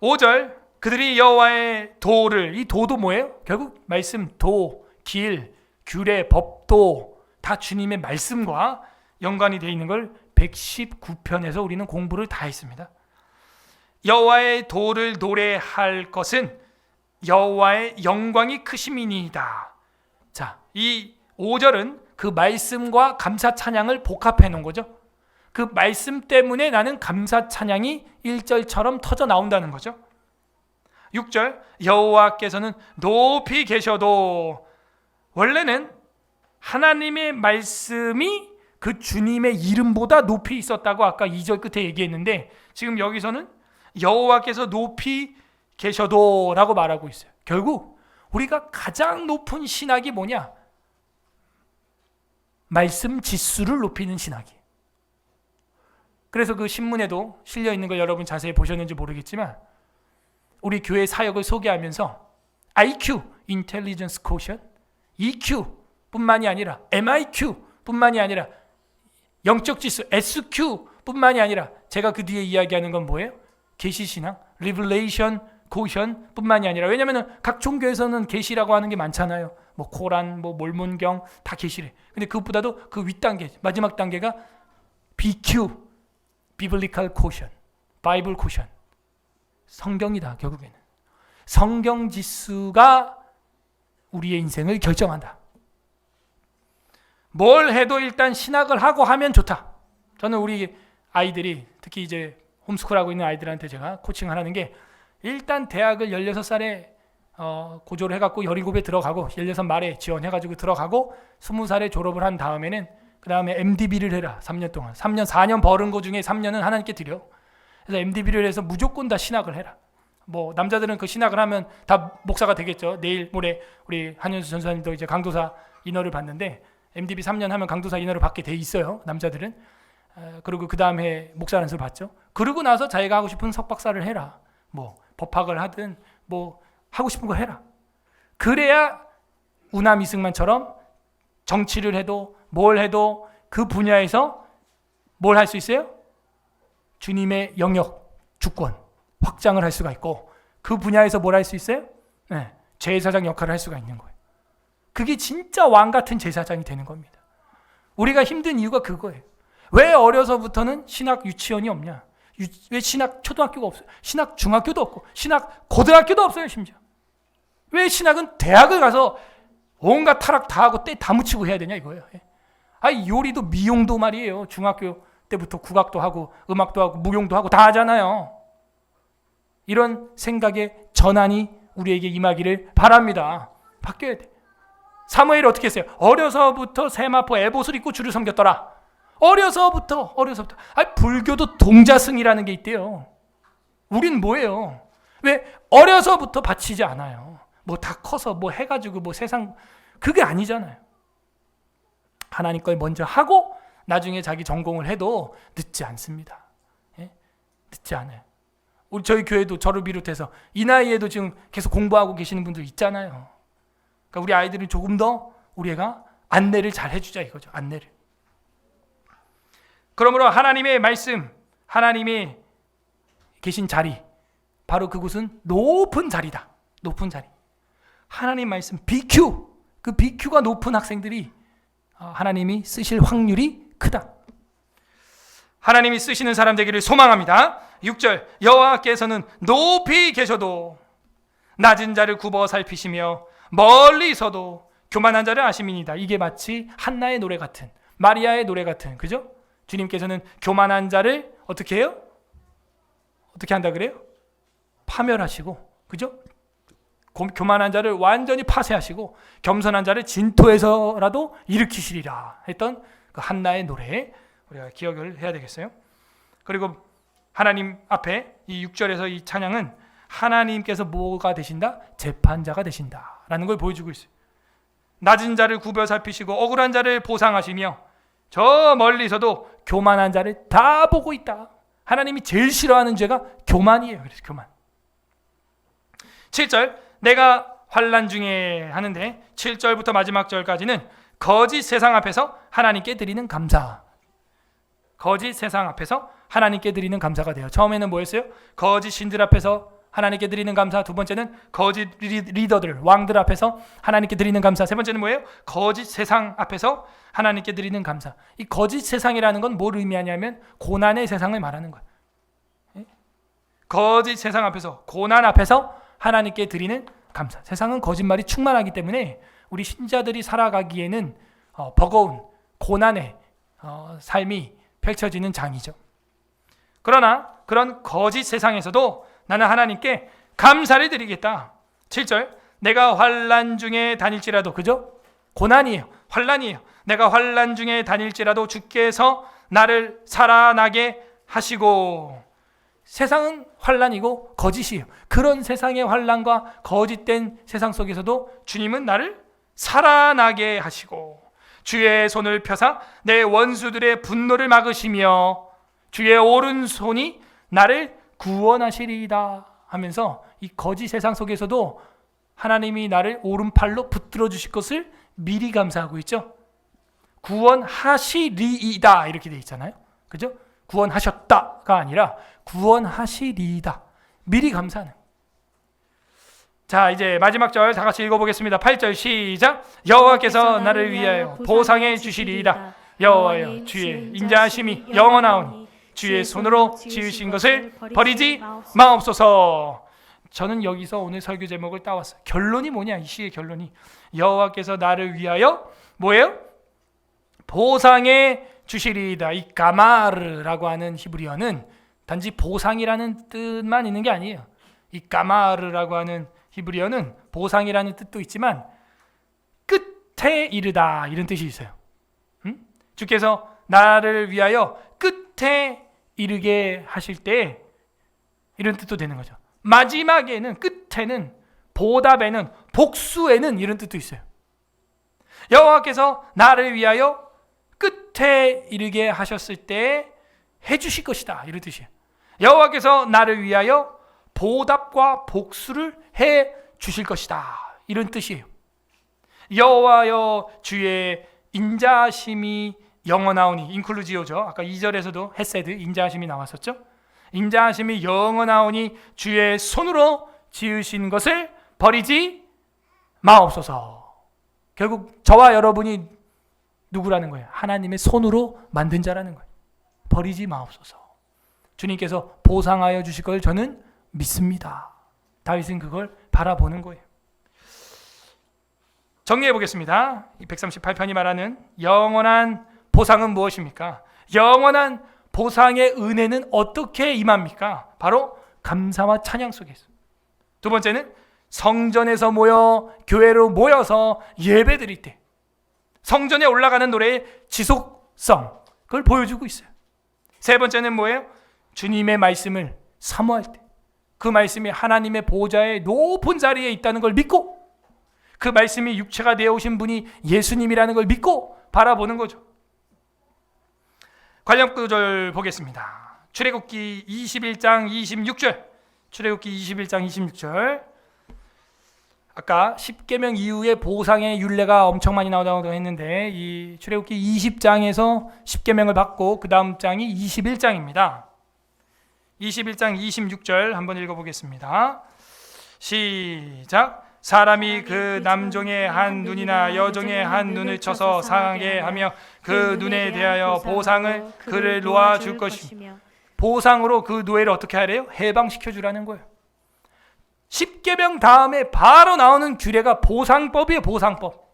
5절, 그들이 여호와의 도를, 이 도도 뭐예요? 결국 말씀, 도, 길, 규례, 법도 다 주님의 말씀과 연관이 되어 있는 걸 119편에서 우리는 공부를 다 했습니다. 여호와의 도를 노래할 것은 여호와의 영광이 크심이니이다. 자, 이 5절은 그 말씀과 감사 찬양을 복합해 놓은 거죠. 그 말씀 때문에 나는 감사 찬양이 1절처럼 터져 나온다는 거죠. 6절, 여호와께서는 높이 계셔도, 원래는 하나님의 말씀이 그 주님의 이름보다 높이 있었다고 아까 2절 끝에 얘기했는데, 지금 여기서는 여호와께서 높이 계셔도 라고 말하고 있어요. 결국 우리가 가장 높은 신학이 뭐냐? 말씀 지수를 높이는 신학이에요. 그래서 그 신문에도 실려 있는 걸 여러분 자세히 보셨는지 모르겠지만, 우리 교회 사역을 소개하면서 IQ, Intelligence Quotient, EQ 뿐만이 아니라 MIQ 뿐만이 아니라 영적 지수 SQ 뿐만이 아니라, 제가 그 뒤에 이야기하는 건 뭐예요? 계시신앙, Revelation Quotient 뿐만이 아니라, 왜냐하면 각 종교에서는 계시라고 하는 게 많잖아요. 뭐 코란, 뭐 몰몬경 다 계시래. 근데 그것보다도 그 윗단계, 마지막 단계가 BQ, Biblical Quotient, Bible Quotient. 성경이다. 결국에는 성경 지수가 우리의 인생을 결정한다. 뭘 해도 일단 신학을 하고 하면 좋다. 저는 우리 아이들이, 특히 이제 홈스쿨하고 있는 아이들한테 제가 코칭을 하는 게, 일단 대학을 16살에 고졸을 해갖고 17에 들어가고 16말에 지원해가지고 들어가고 20살에 졸업을 한 다음에는 그 다음에 MDB를 해라. 3년 동안 4년 벌은 거 중에 3년은 하나님께 드려. 그래서 MDB를 해서 무조건 다 신학을 해라. 뭐 남자들은 그 신학을 하면 다 목사가 되겠죠. 내일 모레 우리 한윤수 전사님도 이제 강도사 인허를 받는데 MDB 3년 하면 강도사 인허를 받게 돼 있어요. 남자들은. 그리고 그 다음에 목사 안수를 받죠. 그러고 나서 자기가 하고 싶은 석박사를 해라. 뭐 법학을 하든 뭐 하고 싶은 거 해라. 그래야 우남 이승만처럼 정치를 해도 뭘 해도 그 분야에서 뭘 할 수 있어요? 주님의 영역, 주권 확장을 할 수가 있고 그 분야에서 뭘 할 수 있어요? 네, 제사장 역할을 할 수가 있는 거예요. 그게 진짜 왕 같은 제사장이 되는 겁니다. 우리가 힘든 이유가 그거예요. 왜 어려서부터는 신학 유치원이 없냐? 왜 신학 초등학교가 없어요? 신학 중학교도 없고 신학 고등학교도 없어요. 심지어 왜 신학은 대학을 가서 온갖 타락 다 하고 때 다 묻히고 해야 되냐 이거예요. 요리도 미용도 말이에요. 중학교 때부터 국악도 하고 음악도 하고 무용도 하고 다 하잖아요. 이런 생각의 전환이 우리에게 임하기를 바랍니다. 바뀌어야 돼. 사무엘이 어떻게 했어요? 어려서부터 세마포 에봇을 입고 주를 섬겼더라. 어려서부터. 불교도 동자승이라는 게 있대요. 우린 뭐예요? 왜 어려서부터 바치지 않아요? 뭐 다 커서 뭐 해가지고 뭐 세상 그게 아니잖아요. 하나님 걸 먼저 하고 나중에 자기 전공을 해도 늦지 않습니다. 예? 늦지 않아요. 저희 교회도 저를 비롯해서 이 나이에도 지금 계속 공부하고 계시는 분들 있잖아요. 그러니까 우리 아이들은 조금 더 우리 애가 안내를 잘 해주자 이거죠. 안내를. 그러므로 하나님의 말씀, 하나님이 계신 자리, 바로 그곳은 높은 자리다. 높은 자리. 하나님 말씀 BQ, 그 BQ가 높은 학생들이 하나님이 쓰실 확률이 크다. 하나님이 쓰시는 사람 되기를 소망합니다. 6절 여호와께서는 높이 계셔도 낮은 자를 굽어 살피시며 멀리서도 교만한 자를 아심이니이다. 이게 마치 한나의 노래 같은, 마리아의 노래 같은, 그죠? 주님께서는 교만한 자를 어떻게 해요? 어떻게 한다 그래요? 파멸하시고, 그죠? 교만한 자를 완전히 파쇄하시고 겸손한 자를 진토에서라도 일으키시리라 했던 그 한나의 노래 우리가 기억을 해야 되겠어요. 그리고 하나님 앞에 이 6절에서 이 찬양은 하나님께서 뭐가 되신다? 재판자가 되신다라는 걸 보여주고 있어요. 낮은 자를 굽어 살피시고 억울한 자를 보상하시며 저 멀리서도 교만한 자를 다 보고 있다. 하나님이 제일 싫어하는 죄가 교만이에요. 그래서 교만. 7절 내가 환난 중에 하는데 7절부터 마지막 절까지는 거짓 세상 앞에서 하나님께 드리는 감사. 거짓 세상 앞에서 하나님께 드리는 감사가 돼요. 처음에는 뭐였어요? 거짓 신들 앞에서 하나님께 드리는 감사. 두 번째는 거짓 리더들, 왕들 앞에서 하나님께 드리는 감사. 세 번째는 뭐예요? 거짓 세상 앞에서 하나님께 드리는 감사. 이 거짓 세상이라는 건 뭘 의미하냐면 고난의 세상을 말하는 거예요. 거짓 세상 앞에서, 고난 앞에서 하나님께 드리는 감사. 세상은 거짓말이 충만하기 때문에 우리 신자들이 살아가기에는 버거운 고난의 삶이 펼쳐지는 장이죠. 그러나 그런 거짓 세상에서도 나는 하나님께 감사를 드리겠다. 7절 내가 환난 중에 다닐지라도, 그죠? 고난이에요. 환난이에요. 내가 환난 중에 다닐지라도 주께서 나를 살아나게 하시고. 세상은 환난이고 거짓이에요. 그런 세상의 환난과 거짓된 세상 속에서도 주님은 나를 살아나게 하시고 주의 손을 펴사 내 원수들의 분노를 막으시며 주의 오른손이 나를 구원하시리이다 하면서 이 거짓 세상 속에서도 하나님이 나를 오른팔로 붙들어 주실 것을 미리 감사하고 있죠. 구원하시리이다 이렇게 돼 있잖아요. 그죠? 구원하셨다가 아니라 구원하시리이다. 미리 감사하는. 자, 이제 마지막 절 다 같이 읽어보겠습니다. 8절 시작. 여호와께서 나를 위하여 보상해 주시리이다. 여호와여 주의 인자하심이 영원하오니 주의 손으로 지으신 것을 버리지 마옵소서. 저는 여기서 오늘 설교 제목을 따왔어요. 결론이 뭐냐? 이 시의 결론이 여호와께서 나를 위하여 뭐예요? 보상해 주시리이다. 이 가마르라고 하는 히브리어는 단지 보상이라는 뜻만 있는 게 아니에요. 이 가마르라고 하는 히브리어는 보상이라는 뜻도 있지만 끝에 이르다 이런 뜻이 있어요. 주께서 나를 위하여 끝에 이르게 하실 때 이런 뜻도 되는 거죠. 마지막에는, 끝에는, 보답에는, 복수에는 이런 뜻도 있어요. 여호와께서 나를 위하여 끝에 이르게 하셨을 때 해주실 것이다 이런 뜻이에요. 여호와께서 나를 위하여 보답과 복수를 해 주실 것이다 이런 뜻이에요. 여호와여 주의 인자하심이 영원하오니, 인클루지오죠. 아까 2절에서도 헤세드, 인자하심이 나왔었죠. 인자하심이 영원하오니 주의 손으로 지으신 것을 버리지 마옵소서. 결국 저와 여러분이 누구라는 거예요? 하나님의 손으로 만든 자라는 거예요. 버리지 마옵소서. 주님께서 보상하여 주실 걸 저는 믿습니다. 다윗은 그걸 바라보는 거예요. 정리해 보겠습니다. 138편이 말하는 영원한 보상은 무엇입니까? 영원한 보상의 은혜는 어떻게 임합니까? 바로 감사와 찬양 속에서. 두 번째는 성전에서 모여 교회로 모여서 예배 드릴 때 성전에 올라가는 노래의 지속성, 그걸 보여주고 있어요. 세 번째는 뭐예요? 주님의 말씀을 사모할 때 그 말씀이 하나님의 보좌의 높은 자리에 있다는 걸 믿고, 그 말씀이 육체가 되어 오신 분이 예수님이라는 걸 믿고 바라보는 거죠. 관련 구절 보겠습니다. 출애굽기 21장 26절. 출애굽기 21장 26절. 아까 십계명 이후에 보상의 율례가 엄청 많이 나오다고 했는데, 이 출애굽기 20장에서 십계명을 받고 그 다음 장이 21장입니다. 21장 26절 한번 읽어보겠습니다. 시작. 사람이 그 남종의 한 눈이나 여종의 한 눈을 쳐서 상하게 하며 그 눈에 대하여 보상을 그를 놓아 줄 것이며, 보상으로 그 노예를 어떻게 하래요? 해방시켜 주라는 거예요. 십계명 다음에 바로 나오는 규례가 보상법이에요. 보상법.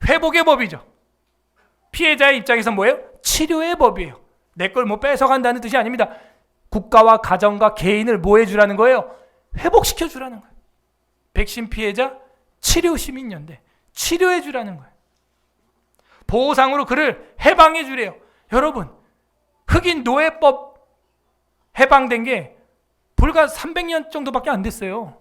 회복의 법이죠. 피해자의 입장에서 뭐예요? 치료의 법이에요. 내 걸 뭐 뺏어간다는 뜻이 아닙니다. 국가와 가정과 개인을 뭐 해주라는 거예요? 회복시켜 주라는 거예요. 백신 피해자 치료 시민연대, 치료해 주라는 거예요. 보상으로 그를 해방해 주래요. 여러분, 흑인 노예법 해방된 게 불과 300년 정도밖에 안 됐어요.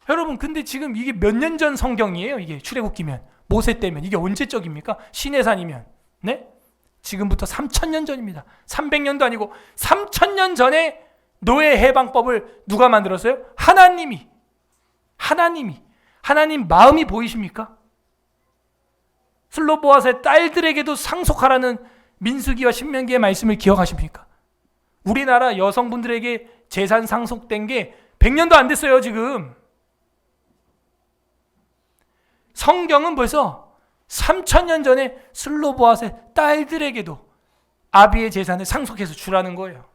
여러분, 근데 지금 이게 몇 년 전 성경이에요. 이게 출애굽기면, 모세 때면, 이게 언제적입니까? 시내산이면, 네? 지금부터 3000년 전입니다. 300년도 아니고 3000년 전에 노예 해방법을 누가 만들었어요? 하나님이. 하나님 마음이 보이십니까? 슬로보아스의 딸들에게도 상속하라는 민수기와 신명기의 말씀을 기억하십니까? 우리나라 여성분들에게 재산 상속된 게 100년도 안 됐어요, 지금. 성경은 벌써 3000년 전에 슬로보아스의 딸들에게도 아비의 재산을 상속해서 주라는 거예요.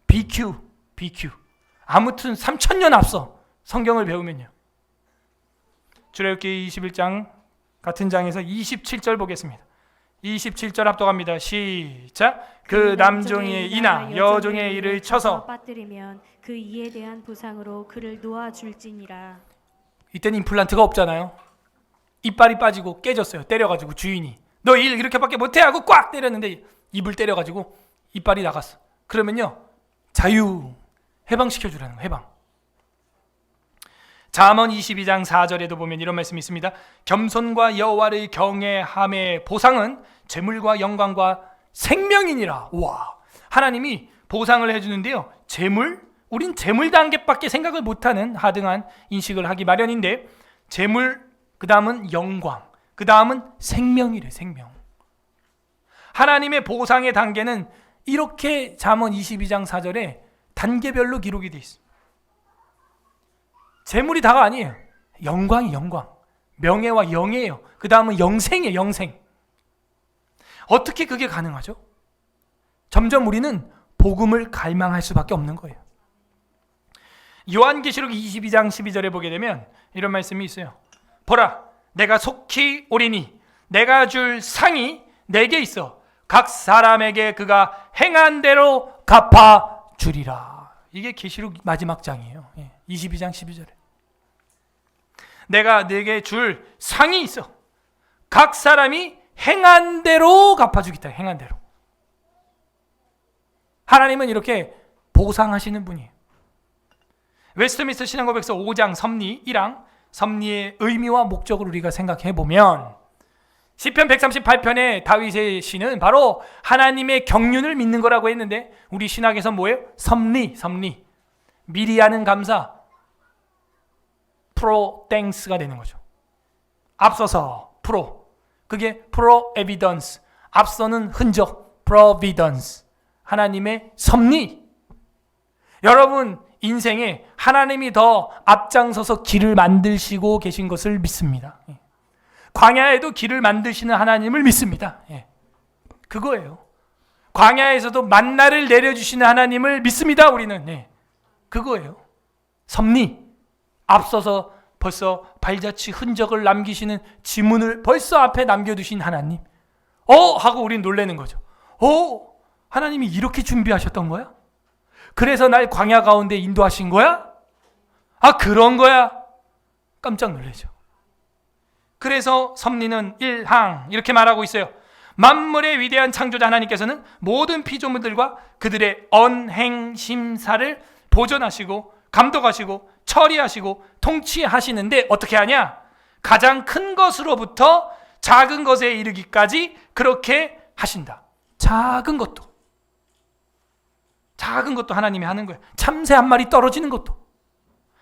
BQ. 아무튼 3000년 앞서 성경을 배우면요. 출애굽기 21장 같은 장에서 27절 보겠습니다. 27절 합독합니다. 시작. 그 남종의 이나 여종의 이를 쳐서 빠뜨리면 그 이에 대한 보상으로 그를 놓아줄지니라. 이때는 임플란트가 없잖아요. 이빨이 빠지고 깨졌어요. 때려가지고 주인이 너 일 이렇게밖에 못해 하고 꽉 때렸는데 입을 때려가지고 이빨이 나갔어. 그러면요, 자유 해방시켜주라는 거예요. 해방. 잠언 22장 4절에도 보면 이런 말씀이 있습니다. 겸손과 여호와를 경외함의 보상은 재물과 영광과 생명이니라. 와, 하나님이 보상을 해주는데요, 재물, 우린 재물 단계밖에 생각을 못하는 하등한 인식을 하기 마련인데, 재물, 그 다음은 영광, 그 다음은 생명이래. 생명. 하나님의 보상의 단계는 이렇게 잠언 22장 4절에 단계별로 기록이 되어 있습니다. 재물이 다가 아니에요. 영광이 영광, 명예와 영예예요. 그 다음은 영생이에요. 영생. 어떻게 그게 가능하죠? 점점 우리는 복음을 갈망할 수밖에 없는 거예요. 요한계시록 22장 12절에 보게 되면 이런 말씀이 있어요. 보라, 내가 속히 오리니 내가 줄 상이 내게 있어 각 사람에게 그가 행한 대로 갚아 주리라. 이게 계시록 마지막 장이에요. 22장 12절에. 내가 네게 줄 상이 있어. 각 사람이 행한 대로 갚아주겠다. 행한 대로. 하나님은 이렇게 보상하시는 분이에요. 웨스트민스터 신앙고백서 5장 섭리 1항 섭리의 의미와 목적을 우리가 생각해 보면 시편 138편의 다윗의 시는 바로 하나님의 경륜을 믿는 거라고 했는데 우리 신학에서 뭐예요? 섭리. 미리 하는 감사. 프로 땡스가 되는 거죠. 앞서서 프로. 그게 프로 에비던스. 앞서는 흔적. 프로비던스. 하나님의 섭리. 여러분 인생에 하나님이 더 앞장서서 길을 만드시고 계신 것을 믿습니다. 광야에도 길을 만드시는 하나님을 믿습니다. 그거예요. 광야에서도 만나를 내려주시는 하나님을 믿습니다. 우리는. 그거예요. 섭리. 앞서서 벌써 발자취 흔적을 남기시는 지문을 벌써 앞에 남겨두신 하나님. 하고 우린 놀라는 거죠. 하나님이 이렇게 준비하셨던 거야? 그래서 날 광야 가운데 인도하신 거야? 그런 거야? 깜짝 놀라죠. 그래서 섭리는 1항 이렇게 말하고 있어요. 만물의 위대한 창조자 하나님께서는 모든 피조물들과 그들의 언행 심사를 보존하시고 감독하시고 처리하시고 통치하시는데 어떻게 하냐? 가장 큰 것으로부터 작은 것에 이르기까지 그렇게 하신다. 작은 것도 하나님이 하는 거예요. 참새 한 마리 떨어지는 것도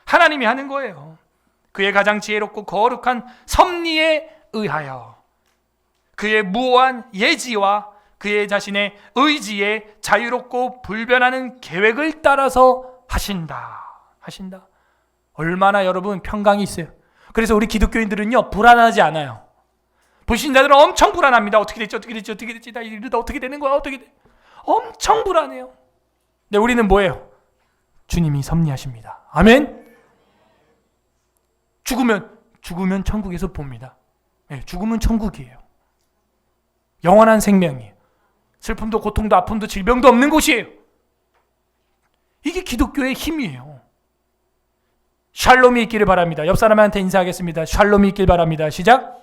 하나님이 하는 거예요. 그의 가장 지혜롭고 거룩한 섭리에 의하여 그의 무오한 예지와 그의 자신의 의지에 자유롭고 불변하는 계획을 따라서 하신다. 얼마나 여러분 평강이 있어요. 그래서 우리 기독교인들은요 불안하지 않아요. 불신자들은 엄청 불안합니다. 어떻게 됐지? 나 이러다 어떻게 되는 거야? 엄청 불안해요. 근데 우리는 뭐예요? 주님이 섭리하십니다. 아멘. 죽으면 천국에서 봅니다. 죽음은 천국이에요. 영원한 생명이에요. 슬픔도 고통도 아픔도 질병도 없는 곳이에요. 이게 기독교의 힘이에요. 샬롬이 있기를 바랍니다. 옆 사람한테 인사하겠습니다. 샬롬이 있길 바랍니다. 시작.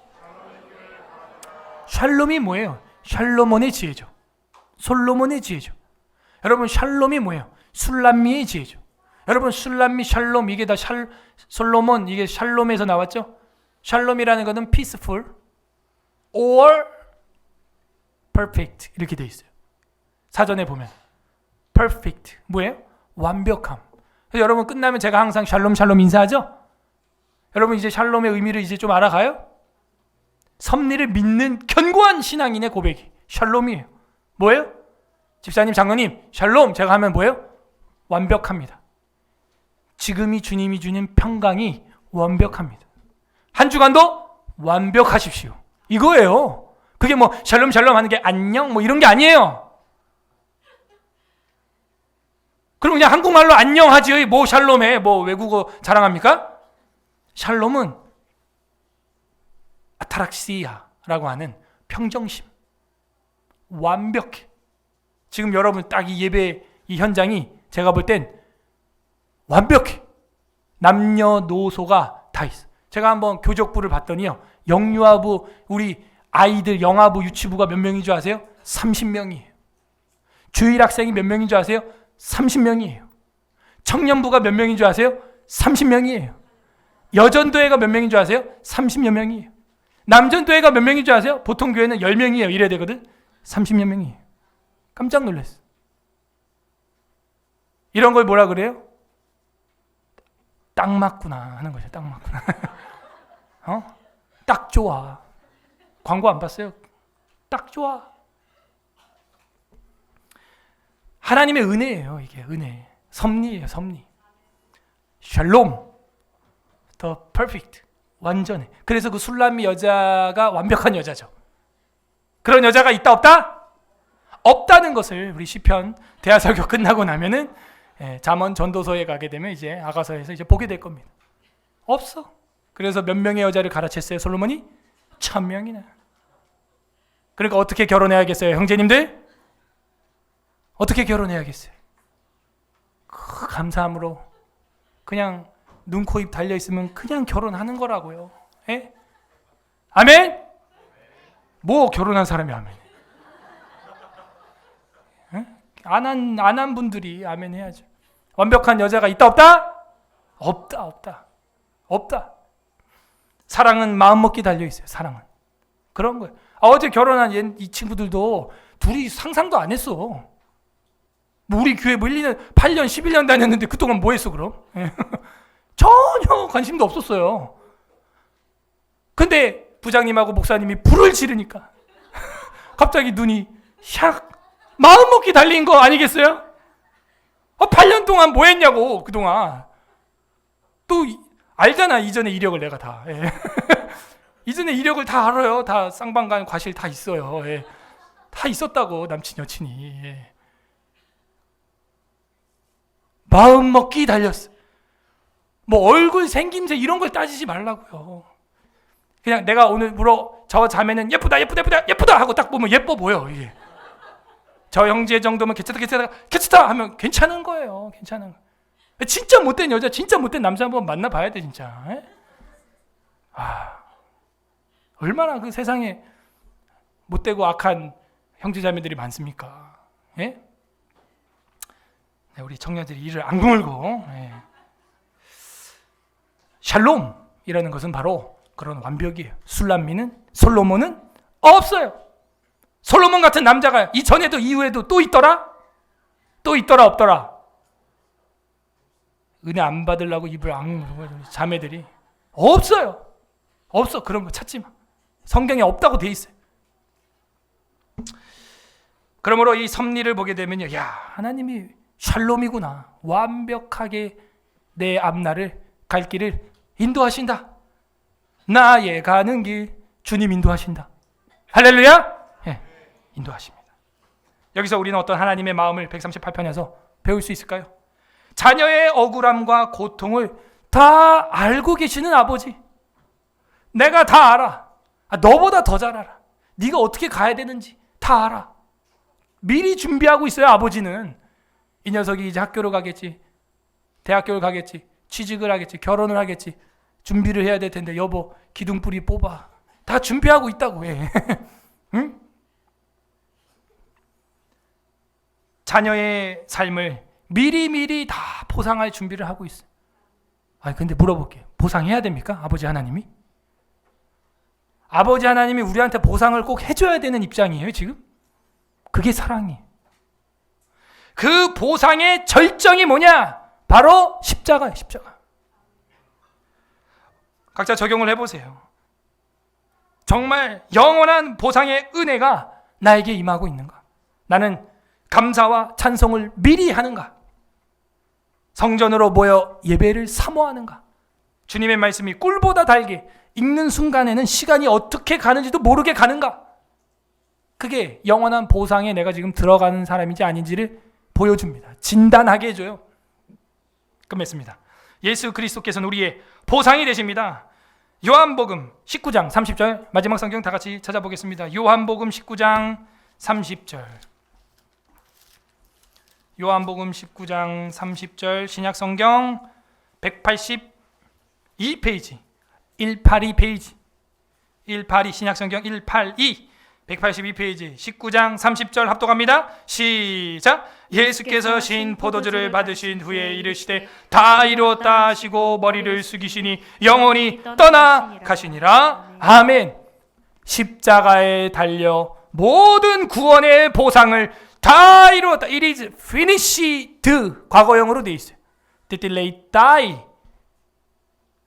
샬롬이 뭐예요? 샬로몬의 지혜죠. 솔로몬의 지혜죠. 여러분 샬롬이 뭐예요? 술람미의 지혜죠. 여러분 술람미 샬롬 이게 다 솔로몬 이게 샬롬에서 나왔죠? 샬롬이라는 것은 peaceful or perfect 이렇게 돼 있어요. 사전에 보면 perfect 뭐예요? 완벽함. 그래서 여러분 끝나면 제가 항상 샬롬 인사하죠? 여러분 이제 샬롬의 의미를 이제 좀 알아가요? 섭리를 믿는 견고한 신앙인의 고백이 샬롬이에요. 뭐예요? 집사님, 장로님, 샬롬 제가 하면 뭐예요? 완벽합니다. 지금이 주님이 주는 평강이 완벽합니다. 한 주간도 완벽하십시오. 이거예요. 그게 뭐 샬롬 하는 게 안녕 뭐 이런 게 아니에요. 그럼 그냥 한국말로 안녕하지 뭐 샬롬에 뭐 외국어 자랑합니까? 샬롬은 아타락시아라고 하는 평정심. 완벽해. 지금 여러분 딱 이 예배 이 현장이 제가 볼 땐 완벽해. 남녀노소가 다 있어. 제가 한번 교적부를 봤더니요. 영유아부 우리 아이들 영아부 유치부가 몇 명인 줄 아세요? 30명이에요. 주일학생이 몇 명인 줄 아세요? 30명이에요. 청년부가 몇 명인 줄 아세요? 30명이에요. 여전도회가 몇 명인 줄 아세요? 30여 명이에요. 남전도회가 몇 명인 줄 아세요? 보통 교회는 10명이에요. 이래야 되거든. 30여 명이에요. 깜짝 놀랐어. 이런 걸 뭐라 그래요? 딱 맞구나 하는 거죠. 딱 맞구나. 딱 좋아. 광고 안 봤어요? 딱 좋아. 하나님의 은혜예요. 이게 은혜. 섭리예요. 섭리. 샬롬. The perfect. 완전해. 그래서 그 술람미 여자가 완벽한 여자죠. 그런 여자가 있다 없다? 없다는 것을 우리 시편 대하설교 끝나고 나면은 잠언 전도서에 가게 되면 이제 아가서에서 이제 보게 될 겁니다. 없어. 그래서 몇 명의 여자를 가르쳤어요 솔로몬이? 1000명이나. 그러니까 어떻게 결혼해야겠어요 형제님들? 어떻게 결혼해야겠어요? 그 감사함으로 그냥 눈, 코, 입 달려있으면 그냥 결혼하는 거라고요. 예? 아멘? 뭐 결혼한 사람이 아멘? 예? 안 한 분들이 아멘 해야죠. 완벽한 여자가 있다 없다? 없다. 사랑은 마음먹기 달려있어요. 사랑은. 그런 거예요. 어제 결혼한 이 친구들도 둘이 상상도 안 했어. 뭐 우리 교회 1년, 8년, 11년 다녔는데 그동안 뭐 했어 그럼? 예. 전혀 관심도 없었어요. 근데 부장님하고 목사님이 불을 지르니까 갑자기 눈이 샥 마음먹기 달린 거 아니겠어요? 8년 동안 뭐 했냐고 그동안. 또 알잖아 이전의 이력을 내가 다. 예. 이전의 이력을 다 알아요. 다 쌍방간 과실 다 있어요. 예. 다 있었다고 남친 여친이. 예. 마음먹기 달렸어. 뭐 얼굴 생김새 이런 걸 따지지 말라고요. 그냥 내가 오늘 저 자매는 예쁘다 하고 딱 보면 예뻐 보여. 이게. 저 형제 정도면 괜찮다 하면 괜찮은 거예요. 괜찮은 거. 진짜 못된 여자, 진짜 못된 남자 한번 만나봐야 돼 진짜. 에? 얼마나 그 세상에 못되고 악한 형제자매들이 많습니까? 예? 네, 우리 청년들이 이를 안 구물고. 예. 샬롬이라는 것은 바로 그런 완벽이에요. 솔로몬은 없어요. 솔로몬 같은 남자가 이전에도 이후에도 또 있더라? 없더라? 은혜 안 받으려고 입을 자매들이 없어요. 없어. 그런 거 찾지 마. 성경에 없다고 돼 있어요. 그러므로 이 섭리를 보게 되면요, 야 하나님이 샬롬이구나. 완벽하게 내 앞날을 갈 길을 인도하신다. 나의 가는 길 주님 인도하신다. 할렐루야. 예, 인도하십니다. 여기서 우리는 어떤 하나님의 마음을 138편에서 배울 수 있을까요? 자녀의 억울함과 고통을 다 알고 계시는 아버지. 내가 다 알아. 너보다 더 잘 알아. 네가 어떻게 가야 되는지 다 알아. 미리 준비하고 있어요. 아버지는. 이 녀석이 이제 학교를 가겠지, 대학교를 가겠지, 취직을 하겠지, 결혼을 하겠지, 준비를 해야 될 텐데 여보 기둥뿌리 뽑아. 다 준비하고 있다고 해. 응? 자녀의 삶을 미리 다 보상할 준비를 하고 있어요. 근데 물어볼게요. 보상해야 됩니까? 아버지 하나님이? 아버지 하나님이 우리한테 보상을 꼭 해줘야 되는 입장이에요 지금? 그게 사랑이에요. 그 보상의 절정이 뭐냐? 바로 십자가예요. 십자가. 각자 적용을 해보세요. 정말 영원한 보상의 은혜가 나에게 임하고 있는가? 나는 감사와 찬송을 미리 하는가? 성전으로 모여 예배를 사모하는가? 주님의 말씀이 꿀보다 달게 읽는 순간에는 시간이 어떻게 가는지도 모르게 가는가? 그게 영원한 보상에 내가 지금 들어가는 사람인지 아닌지를 보여줍니다. 진단하게 해줘요. 끝맺습니다. 예수 그리스도께서는 우리의 보상이 되십니다. 요한복음 19장 30절 마지막 성경 다 같이 찾아보겠습니다. 요한복음 19장 30절. 요한복음 19장 30절 신약성경 182페이지 182페이지 182 신약성경 182 182페이지 19장 30절 합독합니다. 시작. 예수께서 신 포도주를 받으신 후에 이르시되 다 이루었다 하시고 머리를 숙이시니 영혼이 떠나가시니라. 아멘. 십자가에 달려 모든 구원의 보상을 다 이루었다. It is finished. 과거형으로 되어 있어요. Did they die?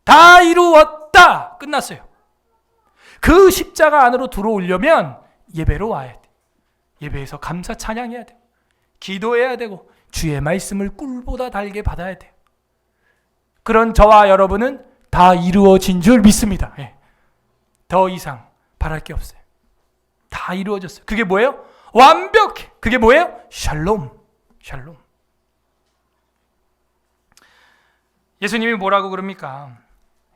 다 이루었다. 끝났어요. 그 십자가 안으로 들어오려면 예배로 와야 돼. 예배에서 감사 찬양해야 돼. 기도해야 되고 주의 말씀을 꿀보다 달게 받아야 돼. 그런 저와 여러분은 다 이루어진 줄 믿습니다. 예. 더 이상 바랄 게 없어요. 다 이루어졌어요. 그게 뭐예요? 완벽해. 그게 뭐예요? 샬롬. 샬롬. 예수님이 뭐라고 그럽니까?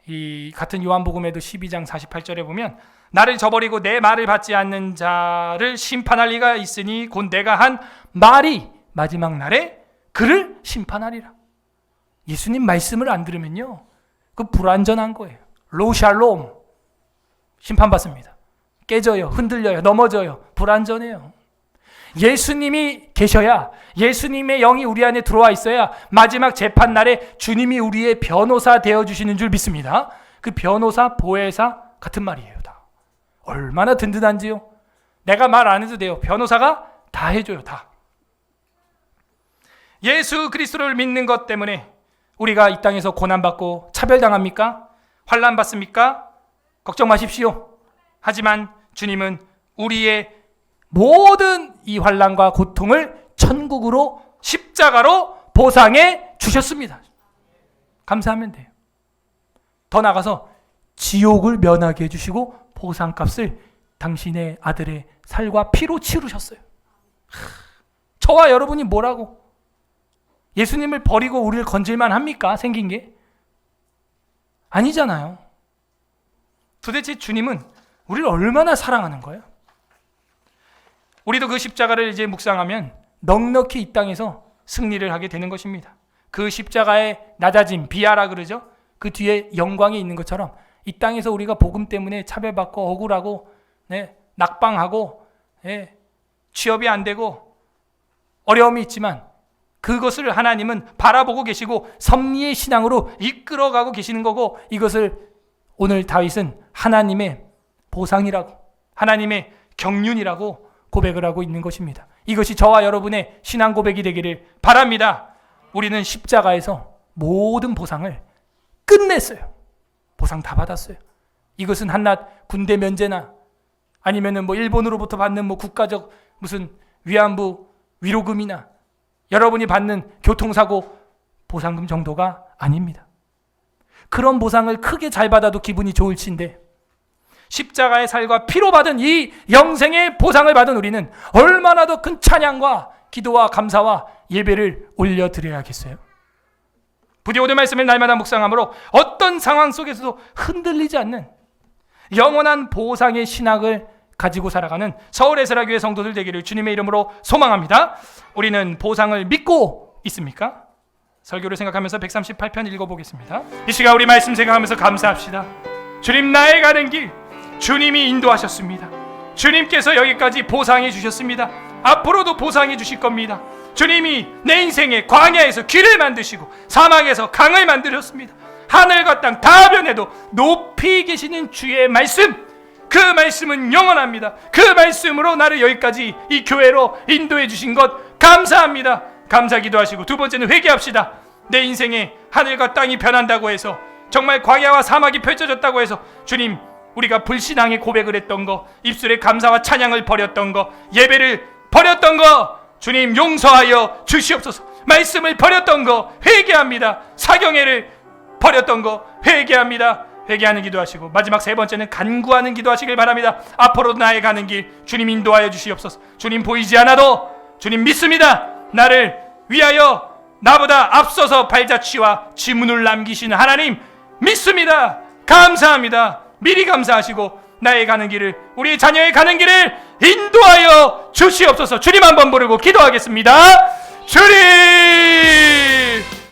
이 같은 요한복음에도 12장 48절에 보면 나를 저버리고 내 말을 받지 않는 자를 심판할 리가 있으니 곧 내가 한 말이 마지막 날에 그를 심판하리라. 예수님 말씀을 안 들으면요, 그 불완전한 거예요. 로샬롬, 심판받습니다. 깨져요, 흔들려요, 넘어져요, 불완전해요. 예수님이 계셔야, 예수님의 영이 우리 안에 들어와 있어야 마지막 재판날에 주님이 우리의 변호사 되어주시는 줄 믿습니다. 그 변호사, 보혜사 같은 말이에요. 다 얼마나 든든한지요. 내가 말 안 해도 돼요. 변호사가 다 해줘요. 다. 예수 그리스도를 믿는 것 때문에 우리가 이 땅에서 고난받고 차별당합니까? 환난받습니까? 걱정 마십시오. 하지만 주님은 우리의 모든 이 환난과 고통을 천국으로, 십자가로 보상해 주셨습니다. 감사하면 돼요. 더 나아가서 지옥을 면하게 해주시고 보상값을 당신의 아들의 살과 피로 치르셨어요. 저와 여러분이 뭐라고? 예수님을 버리고 우리를 건질만 합니까? 생긴 게? 아니잖아요. 도대체 주님은 우리를 얼마나 사랑하는 거예요? 우리도 그 십자가를 이제 묵상하면 넉넉히 이 땅에서 승리를 하게 되는 것입니다. 그 십자가의 낮아짐, 비하라 그러죠? 그 뒤에 영광이 있는 것처럼 이 땅에서 우리가 복음 때문에 차별받고 억울하고, 낙방하고, 취업이 안 되고 어려움이 있지만 그것을 하나님은 바라보고 계시고 섭리의 신앙으로 이끌어가고 계시는 거고, 이것을 오늘 다윗은 하나님의 보상이라고, 하나님의 경륜이라고 고백을 하고 있는 것입니다. 이것이 저와 여러분의 신앙 고백이 되기를 바랍니다. 우리는 십자가에서 모든 보상을 끝냈어요. 보상 다 받았어요. 이것은 한낱 군대 면제나 아니면은 일본으로부터 받는 국가적 무슨 위안부 위로금이나 여러분이 받는 교통사고 보상금 정도가 아닙니다. 그런 보상을 크게 잘 받아도 기분이 좋을진데 십자가의 살과 피로 받은 이 영생의 보상을 받은 우리는 얼마나 더 큰 찬양과 기도와 감사와 예배를 올려드려야겠어요. 부디 오늘 말씀을 날마다 묵상함으로 어떤 상황 속에서도 흔들리지 않는 영원한 보상의 신학을 가지고 살아가는 서울에스라교회 성도들 되기를 주님의 이름으로 소망합니다. 우리는 보상을 믿고 있습니까? 설교를 생각하면서 138편 읽어보겠습니다. 이 시간 우리 말씀 생각하면서 감사합시다. 주님, 나의 가는 길 주님이 인도하셨습니다. 주님께서 여기까지 보상해 주셨습니다. 앞으로도 보상해 주실 겁니다. 주님이 내 인생의 광야에서 길을 만드시고 사막에서 강을 만드셨습니다. 하늘과 땅 다 변해도 높이 계시는 주의 말씀, 그 말씀은 영원합니다. 그 말씀으로 나를 여기까지 이 교회로 인도해 주신 것 감사합니다. 감사 기도하시고 두 번째는 회개합시다. 내 인생에 하늘과 땅이 변한다고 해서, 정말 광야와 사막이 펼쳐졌다고 해서 주님, 우리가 불신앙의 고백을 했던 거, 입술에 감사와 찬양을 버렸던 거, 예배를 버렸던 거 주님 용서하여 주시옵소서. 말씀을 버렸던 거 회개합니다. 사경회를 버렸던 거 회개합니다. 회개하는 기도하시고 마지막 세 번째는 간구하는 기도하시길 바랍니다. 앞으로 나의 가는 길 주님 인도하여 주시옵소서. 주님 보이지 않아도 주님 믿습니다. 나를 위하여 나보다 앞서서 발자취와 지문을 남기신 하나님 믿습니다. 감사합니다. 미리 감사하시고 나의 가는 길을, 우리 자녀의 가는 길을 인도하여 주시옵소서. 주님 한번 부르고 기도하겠습니다. 주님